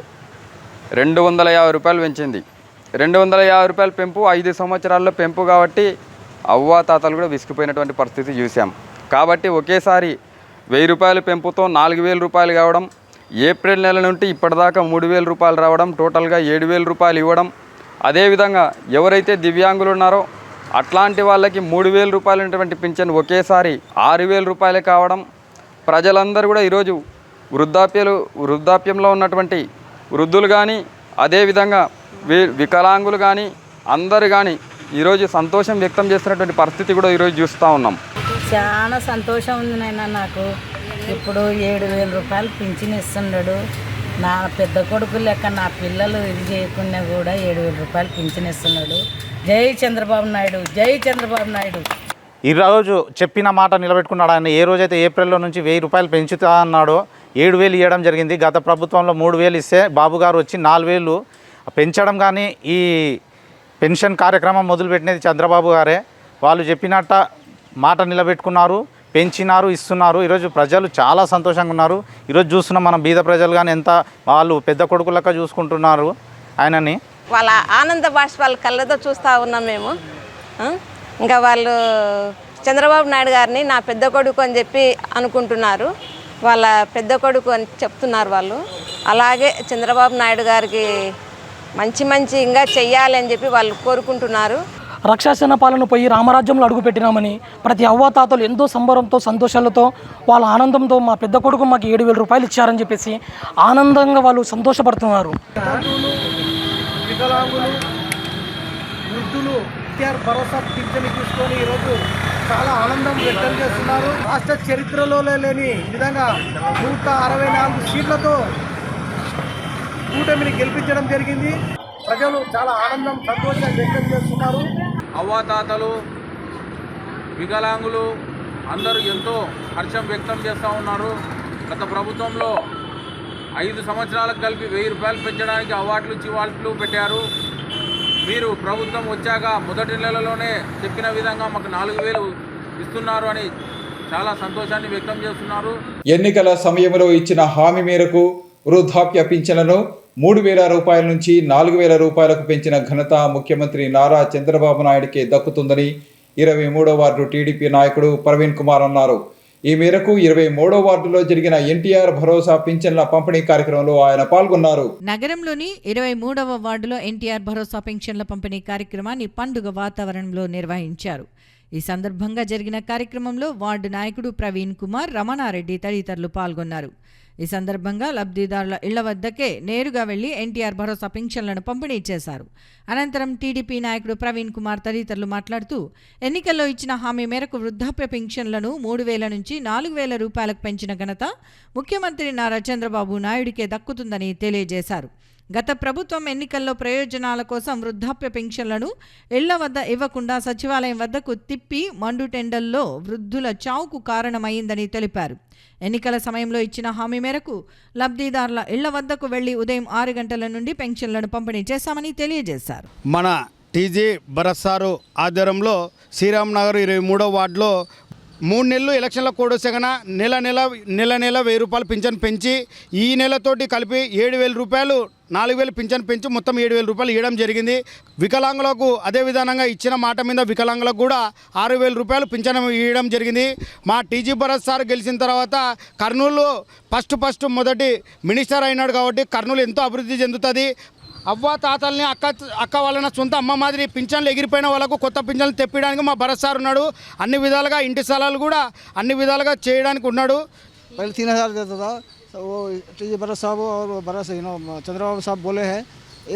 250 రూపాయలు పెంచింది. 250 రూపాయల పెంపు 5 సంవత్సరాల్లో పెంపు కాబట్టి అవ్వాతాతలు కూడా విసిగిపోయినటువంటి పరిస్థితి చూసాం. కాబట్టి ఒకేసారి 1,000 రూపాయల పెంపుతో 4,000 రూపాయలు కావడం, ఏప్రిల్ నెల నుండి ఇప్పటిదాకా 3,000 రూపాయలు రావడం, టోటల్గా 7,000 రూపాయలు ఇవ్వడం. అదేవిధంగా ఎవరైతే దివ్యాంగులు ఉన్నారో అట్లాంటి వాళ్ళకి 3,000 రూపాయలైనటువంటి పింఛన్ ఒకేసారి 6,000 రూపాయలే కావడం. ప్రజలందరూ కూడా ఈరోజు వృద్ధాప్యంలో ఉన్నటువంటి వృద్ధులు కానీ అదేవిధంగా వికలాంగులు కానీ అందరు కానీ ఈరోజు సంతోషం వ్యక్తం చేస్తున్నటువంటి పరిస్థితి కూడా ఈరోజు చూస్తూ ఉన్నాం. చాలా సంతోషం ఉంది నాయన. నాకు ఇప్పుడు 7,000 రూపాయలు పింఛన్ ఇస్తున్నాడు. నా పెద్ద కొడుకు లెక్క నా పిల్లలు ఇది చేయకుండా కూడా 7,000 రూపాయలు పింఛన్ ఇస్తున్నాడు. జై చంద్రబాబు నాయుడు, జై చంద్రబాబు నాయుడు. ఈరోజు చెప్పిన మాట నిలబెట్టుకున్నాడు. ఆయన ఏ రోజైతే ఏప్రిల్లో నుంచి 1,000 రూపాయలు పెంచుతా అన్నాడో 7,000 ఇవ్వడం జరిగింది. గత ప్రభుత్వంలో 3,000 ఇస్తే బాబు గారు వచ్చి 4,000 పెంచడం. కానీ ఈ పెన్షన్ కార్యక్రమం మొదలుపెట్టినది చంద్రబాబు గారే. వాళ్ళు చెప్పినట్ట మాట నిలబెట్టుకున్నారు, పెంచినారు, ఇస్తున్నారు. ఈరోజు ప్రజలు చాలా సంతోషంగా ఉన్నారు. ఈరోజు చూస్తున్నాం మనం బీద ప్రజలు కానీ ఎంత వాళ్ళు పెద్ద కొడుకులక్క చూసుకుంటున్నారు ఆయనని. వాళ్ళ ఆనంద బాష్పాలు కళ్ళతో చూస్తూ ఉన్నాం మేము. ఇంకా వాళ్ళు చంద్రబాబు నాయుడు గారిని నా పెద్ద కొడుకు అని చెప్పి అనుకుంటున్నారు. వాళ్ళ పెద్ద కొడుకు అని చెప్తున్నారు వాళ్ళు. అలాగే చంద్రబాబు నాయుడు గారికి మంచి ఇంకా చెయ్యాలి అని చెప్పి వాళ్ళు కోరుకుంటున్నారు. రక్షాసేన పాలన పోయి రామరాజ్యంలో అడుగుపెట్టినామని ప్రతి అవ్వాతాతలు ఎంతో సంబరంతో సంతోషాలతో వాళ్ళ ఆనందంతో మా పెద్ద కొడుకు మాకు 7,000 రూపాయలు ఇచ్చారని చెప్పేసి ఆనందంగా వాళ్ళు సంతోషపడుతున్నారు. వికలాంగులు, వృద్ధులు ఎన్టీఆర్ భరోసా పింఛను తీసుకొని ఈరోజు చాలా ఆనందం వ్యక్తం చేస్తున్నారు. రాష్ట్ర చరిత్రలో లేని విధంగా 164 సీట్లతో కూటమిని గెలిపించడం జరిగింది. ప్రజలు చాలా ఆనందం, సంతోషం వ్యక్తం చేస్తున్నారు. అవ్వాతాతలు, వికలాంగులు అందరూ ఎంతో హర్షం వ్యక్తం చేస్తూ ఉన్నారు. గత ప్రభుత్వంలో 5 సంవత్సరాలకు కలిపి 1,000 రూపాయలు పెంచడానికి అవార్డులు చివాట్లు పెట్టారు. మీరు ప్రభుత్వం వచ్చాక మొదటి నెలలోనే చెప్పిన విధంగా మాకు 4,000 ఇస్తున్నారు అని చాలా సంతోషాన్ని వ్యక్తం చేస్తున్నారు. ఎన్నికల సమయంలో ఇచ్చిన హామీ మేరకు వృద్ధాప్య పింఛన్లను 3,000 రూపాయల నుంచి 4,000 రూపాయలకు పెంచిన ఘనత ముఖ్యమంత్రి నారా చంద్రబాబు నాయుడికి దక్కుతుందని 23వ వార్డు టీడీపీ నాయకుడు ప్రవీణ్ కుమార్ అన్నారు. ఈ మేరకు 23వ వార్డులో జరిగిన ఎన్టీఆర్ భరోసా పింఛన్ల పంపిణీ కార్యక్రమంలో ఆయన పాల్గొన్నారు. నగరంలోని 23వ వార్డులో ఎన్టీఆర్ భరోసా పెన్షన్ల పంపిణీ కార్యక్రమాన్ని పండుగ వాతావరణంలో నిర్వహించారు. ఈ సందర్భంగా జరిగిన కార్యక్రమంలో వార్డు నాయకుడు ప్రవీణ్ కుమార్, రమణారెడ్డి తదితరులు పాల్గొన్నారు. ఈ సందర్భంగా లబ్ధిదారుల ఇళ్ల వద్దకే నేరుగా వెళ్లి ఎన్టీఆర్ భరోసా పెన్షన్లను పంపిణీ చేశారు. అనంతరం టీడీపీ నాయకుడు ప్రవీణ్ కుమార్ తదితరులు మాట్లాడుతూ ఎన్నికల్లో ఇచ్చిన హామీ మేరకు వృద్ధాప్య పెన్షన్లను 3,000 నుంచి 4,000 రూపాయలకు పెంచిన ఘనత ముఖ్యమంత్రి నారా చంద్రబాబు నాయుడికే దక్కుతుందని తెలియజేశారు. గత ప్రభుత్వం ఎన్నికల్లో ప్రయోజనాల కోసం వృద్ధాప్య పెన్షన్లను ఇళ్ల వద్ద ఇవ్వకుండా సచివాలయం వద్దకు తిప్పి మండుటెండల్లో వృద్ధుల చావుకు కారణమైందని తెలిపారు. ఎన్నికల సమయంలో ఇచ్చిన హామీ మేరకు లబ్ధిదారుల ఇళ్ల వద్దకు వెళ్లి ఉదయం 6 గంటల నుండి పెన్షన్లను పంపిణీ చేశామని తెలియజేశారు. మన టీజీ భరత్ సారు ఆధ్వర్యంలో శ్రీరామ్ నగర్ 23వ వార్డులో 3 నెలలు ఎలక్షన్ల కోడ్ వస్తేగన నెల 1,000 రూపాయలు పింఛన్ పెంచి ఈ నెలతోటి కలిపి 7,000 రూపాయలు 4,000 పింఛన్ పెంచి మొత్తం 7,000 రూపాయలు ఇవ్వడం జరిగింది. వికలాంగులకు అదే విధానంగా ఇచ్చిన మాట మీద వికలాంగులకు కూడా 6,000 రూపాయలు పింఛన్ ఇవ్వడం జరిగింది. మా టీజీ భరత్ సార్ గెలిచిన తర్వాత కర్నూలు ఫస్ట్ మొదటి మినిస్టర్ అయినాడు కాబట్టి కర్నూలు ఎంతో అభివృద్ధి చెందుతుంది. అవ్వ తాతల్ని అక్క వాళ్ళని సొంత అమ్మ మాదిరి పింఛన్లు ఎగిరిపోయిన వాళ్ళకు కొత్త పింఛన్లు తెప్పించడానికి మా భరత్ సార్ ఉన్నాడు. అన్ని విధాలుగా ఇంటి స్థలాలు కూడా అన్ని విధాలుగా చేయడానికి ఉన్నాడు. पहले 3000 देता था, तो वो भरत साहब और भरत चंद्रबाबू साहब बोले हैं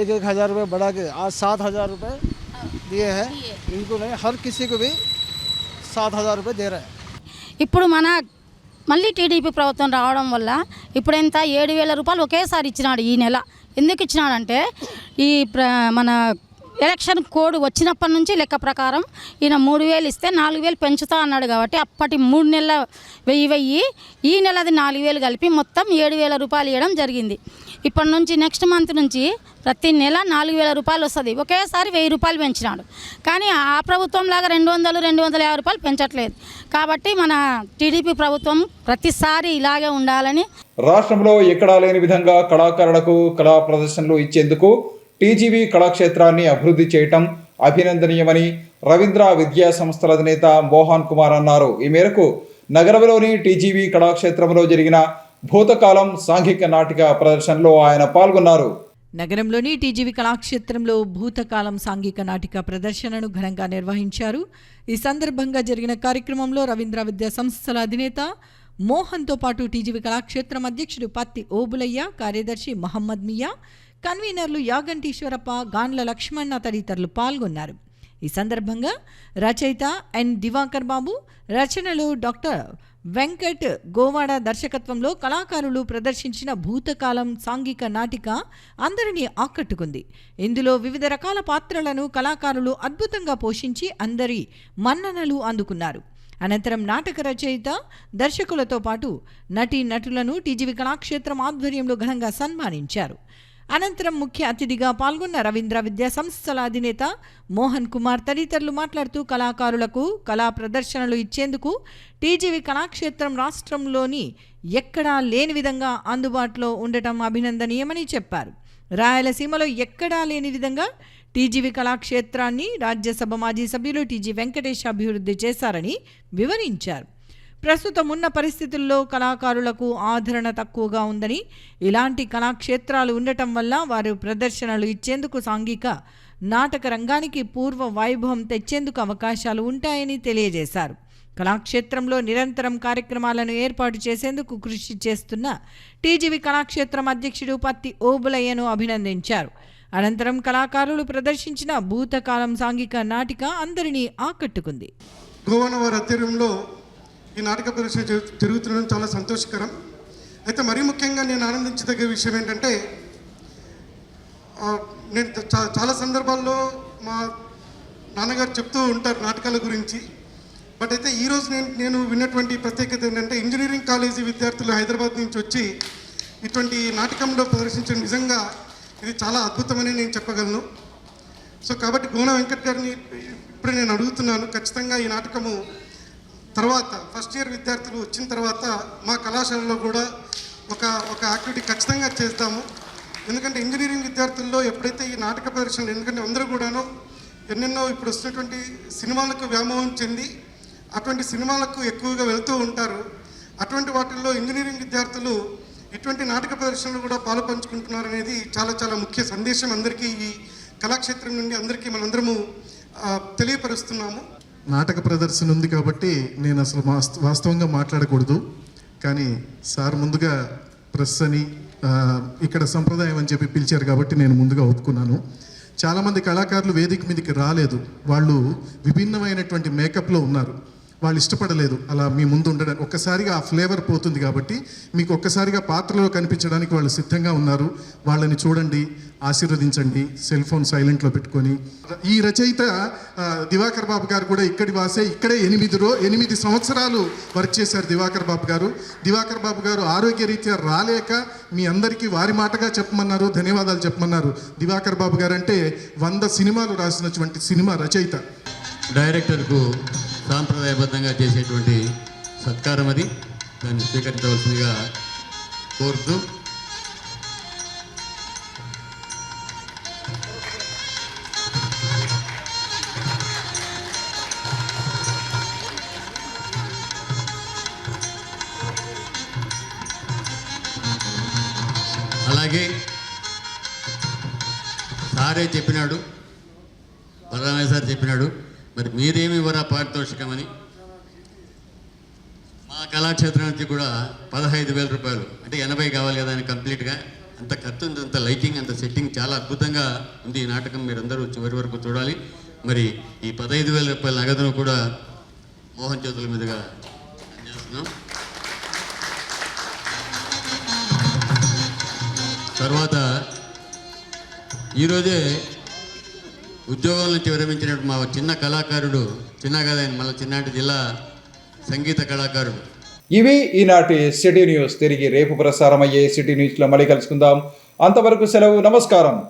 1,000 रुपये बढ़ा के आज 7,000 रुपये दिए हैं. इनको नहीं, हर किसी को भी 7,000 रुपये दे रहे हैं. ఇప్పుడు మళ్ళీ టీడీపీ ప్రభుత్వం రావడం వల్ల ఇప్పుడు ఎంత 7,000 రూపాయలు ఒకేసారి ఇచ్చినాడు ఈ నెల. ఎందుకు ఇచ్చినాడంటే మన ఎలక్షన్ కోడ్ వచ్చినప్పటి నుంచి లెక్క ప్రకారం ఈయన 3,000 ఇస్తే 4,000 పెంచుతా అన్నాడు కాబట్టి అప్పటి 3 నెలల 1,000 ఈ నెలది 4,000 కలిపి మొత్తం 7,000 రూపాయలు ఇవ్వడం జరిగింది. ఇప్పటి నుంచి నెక్స్ట్ మంత్ నుంచి ప్రతి నెల 4,000 రూపాయలు వస్తుంది. ఒకేసారి 1,000 రూపాయలు పెంచినాడు. కానీ ఆ ప్రభుత్వం లాగా 200-250 రూపాయలు పెంచట్లేదు. కాబట్టి మన టీడీపీ ప్రభుత్వం ప్రతిసారి ఇలాగే ఉండాలని. రాష్ట్రంలో ఎక్కడా లేని విధంగా కళాకారులకు కళా ప్రదర్శనలు ఇచ్చేందుకు టీజీవీ కళాక్షేత్రాన్ని అభివృద్ధి చేయటం అభినందనీయమని రవీంద్ర విద్యా సంస్థల అధినేత మోహన్ కుమార్ అన్నారు. ఈ మేరకు నగరంలోని టీజీవీ కళాక్షేత్రంలో జరిగిన భూతకాలం సాంఘిక నాటిక ప్రదర్శనలో ఆయన పాల్గొన్నారు. నగరంలోని టీజీవీ కళాక్షేత్రంలో భూతకాలం సాంఘిక నాటిక ప్రదర్శనను ఘనంగా నిర్వహించారు. ఈ సందర్భంగా జరిగిన కార్యక్రమంలో రవీంద్ర విద్యా సంస్థల అధినేత మోహన్తో పాటు టీజీవీ కళాక్షేత్రం అధ్యక్షుడు పత్తి ఓబులయ్య, కార్యదర్శి మహమ్మద్ మియా, కన్వీనర్లు యాగంటీశ్వరప్ప, గాండ్ల లక్ష్మణ తదితరులు పాల్గొన్నారు. ఈ సందర్భంగా రచయిత ఎన్ దివాకర్ బాబు, రచనలు డాక్టర్ వెంకట్ గోవాడ దర్శకత్వంలో కళాకారులు ప్రదర్శించిన భూతకాలం సాంఘిక నాటిక అందరినీ ఆకట్టుకుంది. ఇందులో వివిధ రకాల పాత్రలను కళాకారులు అద్భుతంగా పోషించి అందరి మన్ననలు అందుకున్నారు. అనంతరం నాటక రచయిత, దర్శకులతో పాటు నటీనటులను టీజీవీ కళాక్షేత్రం ఆధ్వర్యంలో ఘనంగా సన్మానించారు. అనంతరం ముఖ్య అతిథిగా పాల్గొన్న రవీంద్ర విద్యా సంస్థల అధినేత మోహన్ కుమార్ తదితరులు మాట్లాడుతూ కళాకారులకు కళా ప్రదర్శనలు ఇచ్చేందుకు టీజీవీ కళాక్షేత్రం రాష్ట్రంలోని ఎక్కడా లేని విధంగా అందుబాటులో ఉండటం అభినందనీయమని చెప్పారు. రాయలసీమలో ఎక్కడా లేని విధంగా టీజీవీ కళాక్షేత్రాన్ని రాజ్యసభ మాజీ సభ్యులు టీజీ వెంకటేష్ అభివృద్ధి చేశారని వివరించారు. ప్రస్తుతం ఉన్న పరిస్థితుల్లో కళాకారులకు ఆదరణ తక్కువగా ఉందని, ఇలాంటి కళాక్షేత్రాలు ఉండటం వల్ల వారు ప్రదర్శనలు ఇచ్చేందుకు సాంఘిక నాటక రంగానికి పూర్వ వైభవం తెచ్చేందుకు అవకాశాలు ఉంటాయని తెలియజేశారు. కళాక్షేత్రంలో నిరంతరం కార్యక్రమాలను ఏర్పాటు చేసేందుకు కృషి చేస్తున్న టీజీవీ కళాక్షేత్రం అధ్యక్షుడు పత్తి ఓబులయ్యను అభినందించారు. అనంతరం కళాకారులు ప్రదర్శించిన భూతకాలం సాంఘిక నాటిక అందరినీ ఆకట్టుకుంది. గోవాన వారి ఆధ్వర్యంలో ఈ నాటక ప్రదర్శన జరుగుతుండడం చాలా సంతోషకరం. అయితే మరీ ముఖ్యంగా నేను ఆనందించదగ్గ విషయం ఏంటంటే, నేను చాలా సందర్భాల్లో మా నాన్నగారు చెప్తూ ఉంటారు నాటకాల గురించి. బట్ అయితే ఈరోజు నేను విన్నటువంటి ప్రత్యేకత ఏంటంటే, ఇంజనీరింగ్ కాలేజీ విద్యార్థులు హైదరాబాద్ నుంచి వచ్చి ఇటువంటి నాటకంలో ప్రదర్శించడం నిజంగా ఇది చాలా అద్భుతమని నేను చెప్పగలను. సో కాబట్టి గోన వెంకట్ గారిని ఇప్పుడు నేను అడుగుతున్నాను, ఖచ్చితంగా ఈ నాటకము తర్వాత ఫస్ట్ ఇయర్ విద్యార్థులు వచ్చిన తర్వాత మా కళాశాలలో కూడా ఒక యాక్టివిటీ ఖచ్చితంగా చేస్తాము. ఎందుకంటే ఇంజనీరింగ్ విద్యార్థుల్లో ఎప్పుడైతే ఈ నాటక ప్రదర్శనలు, ఎందుకంటే అందరూ కూడాను ఎన్నెన్నో ఇప్పుడు వస్తున్నటువంటి సినిమాలకు వ్యామోహం చెంది అటువంటి సినిమాలకు ఎక్కువగా వెళ్తూ ఉంటారు. అటువంటి వాటిల్లో ఇంజనీరింగ్ విద్యార్థులు ఇటువంటి నాటక ప్రదర్శనలు కూడా పాలు పంచుకుంటున్నారు అనేది చాలా చాలా ముఖ్య సందేశం అందరికీ ఈ కళాక్షేత్రం నుండి అందరికీ మనందరము తెలియపరుస్తున్నాము. నాటక ప్రదర్శన ఉంది కాబట్టి నేను అసలు వాస్తవంగా మాట్లాడకూడదు, కానీ సార్ ముందుగా ప్రెస్ అని ఇక్కడ సంప్రదాయం అని చెప్పి పిలిచారు కాబట్టి నేను ముందుగా ఒప్పుకున్నాను. చాలామంది కళాకారులు వేదిక మీదకి రాలేదు, వాళ్ళు విభిన్నమైనటువంటి మేకప్లో ఉన్నారు, వాళ్ళు ఇష్టపడలేదు అలా మీ ముందు ఉండడానికి. ఒక్కసారిగా ఆ ఫ్లేవర్ పోతుంది కాబట్టి మీకు ఒక్కసారిగా పాత్రలో కనిపించడానికి వాళ్ళు సిద్ధంగా ఉన్నారు. వాళ్ళని చూడండి, ఆశీర్వదించండి, సెల్ ఫోన్ సైలెంట్లో పెట్టుకొని. ఈ రచయిత దివాకర్ బాబు గారు కూడా ఇక్కడి వాసే, ఇక్కడే 8 సంవత్సరాలు వర్క్ చేశారు దివాకర్ బాబు గారు. దివాకర్ బాబు గారు ఆరోగ్యరీత్యా రాలేక మీ అందరికీ వారి మాటగా చెప్పమన్నారు, ధన్యవాదాలు చెప్పమన్నారు. దివాకర్ బాబు గారు అంటే 100 సినిమాలు రాసినటువంటి సినిమా రచయిత. డైరెక్టర్కు సాంప్రదాయబద్ధంగా చేసేటువంటి సత్కారం అది, దాన్ని స్వీకరించవలసిందిగా కోరుతూ అలాగే సారే చెప్పినాడు, బలరామయ్య సార్ చెప్పినాడు, మరి మీరేమి ఇవ్వరా పారితోషికమని. మా కళాక్షేత్రానికి కూడా 15,000 రూపాయలు, అంటే 80 కావాలి కదా అని కంప్లీట్గా. అంత ఖర్చు ఉంది, అంత లైటింగ్, అంత సెట్టింగ్ చాలా అద్భుతంగా ఉంది ఈ నాటకం. మీరందరూ చివరి వరకు చూడాలి. మరి ఈ 15,000 రూపాయల నగదును కూడా మోహన్ చేతుల మీదుగా చేస్తున్నాం. తర్వాత ఈరోజే ఉద్యోగం నుంచి విరమించినట్టు మా చిన్న కళాకారుడు, చిన్న కదా ఆయన, మళ్ళీ చిన్నటి జిల్లా సంగీత కళాకారుడు. ఇవి ఈనాటి సిటీ న్యూస్. తిరిగి రేపు ప్రసారం అయ్యే సిటీ న్యూస్లో మళ్ళీ కలుసుకుందాం. అంతవరకు సెలవు. నమస్కారం.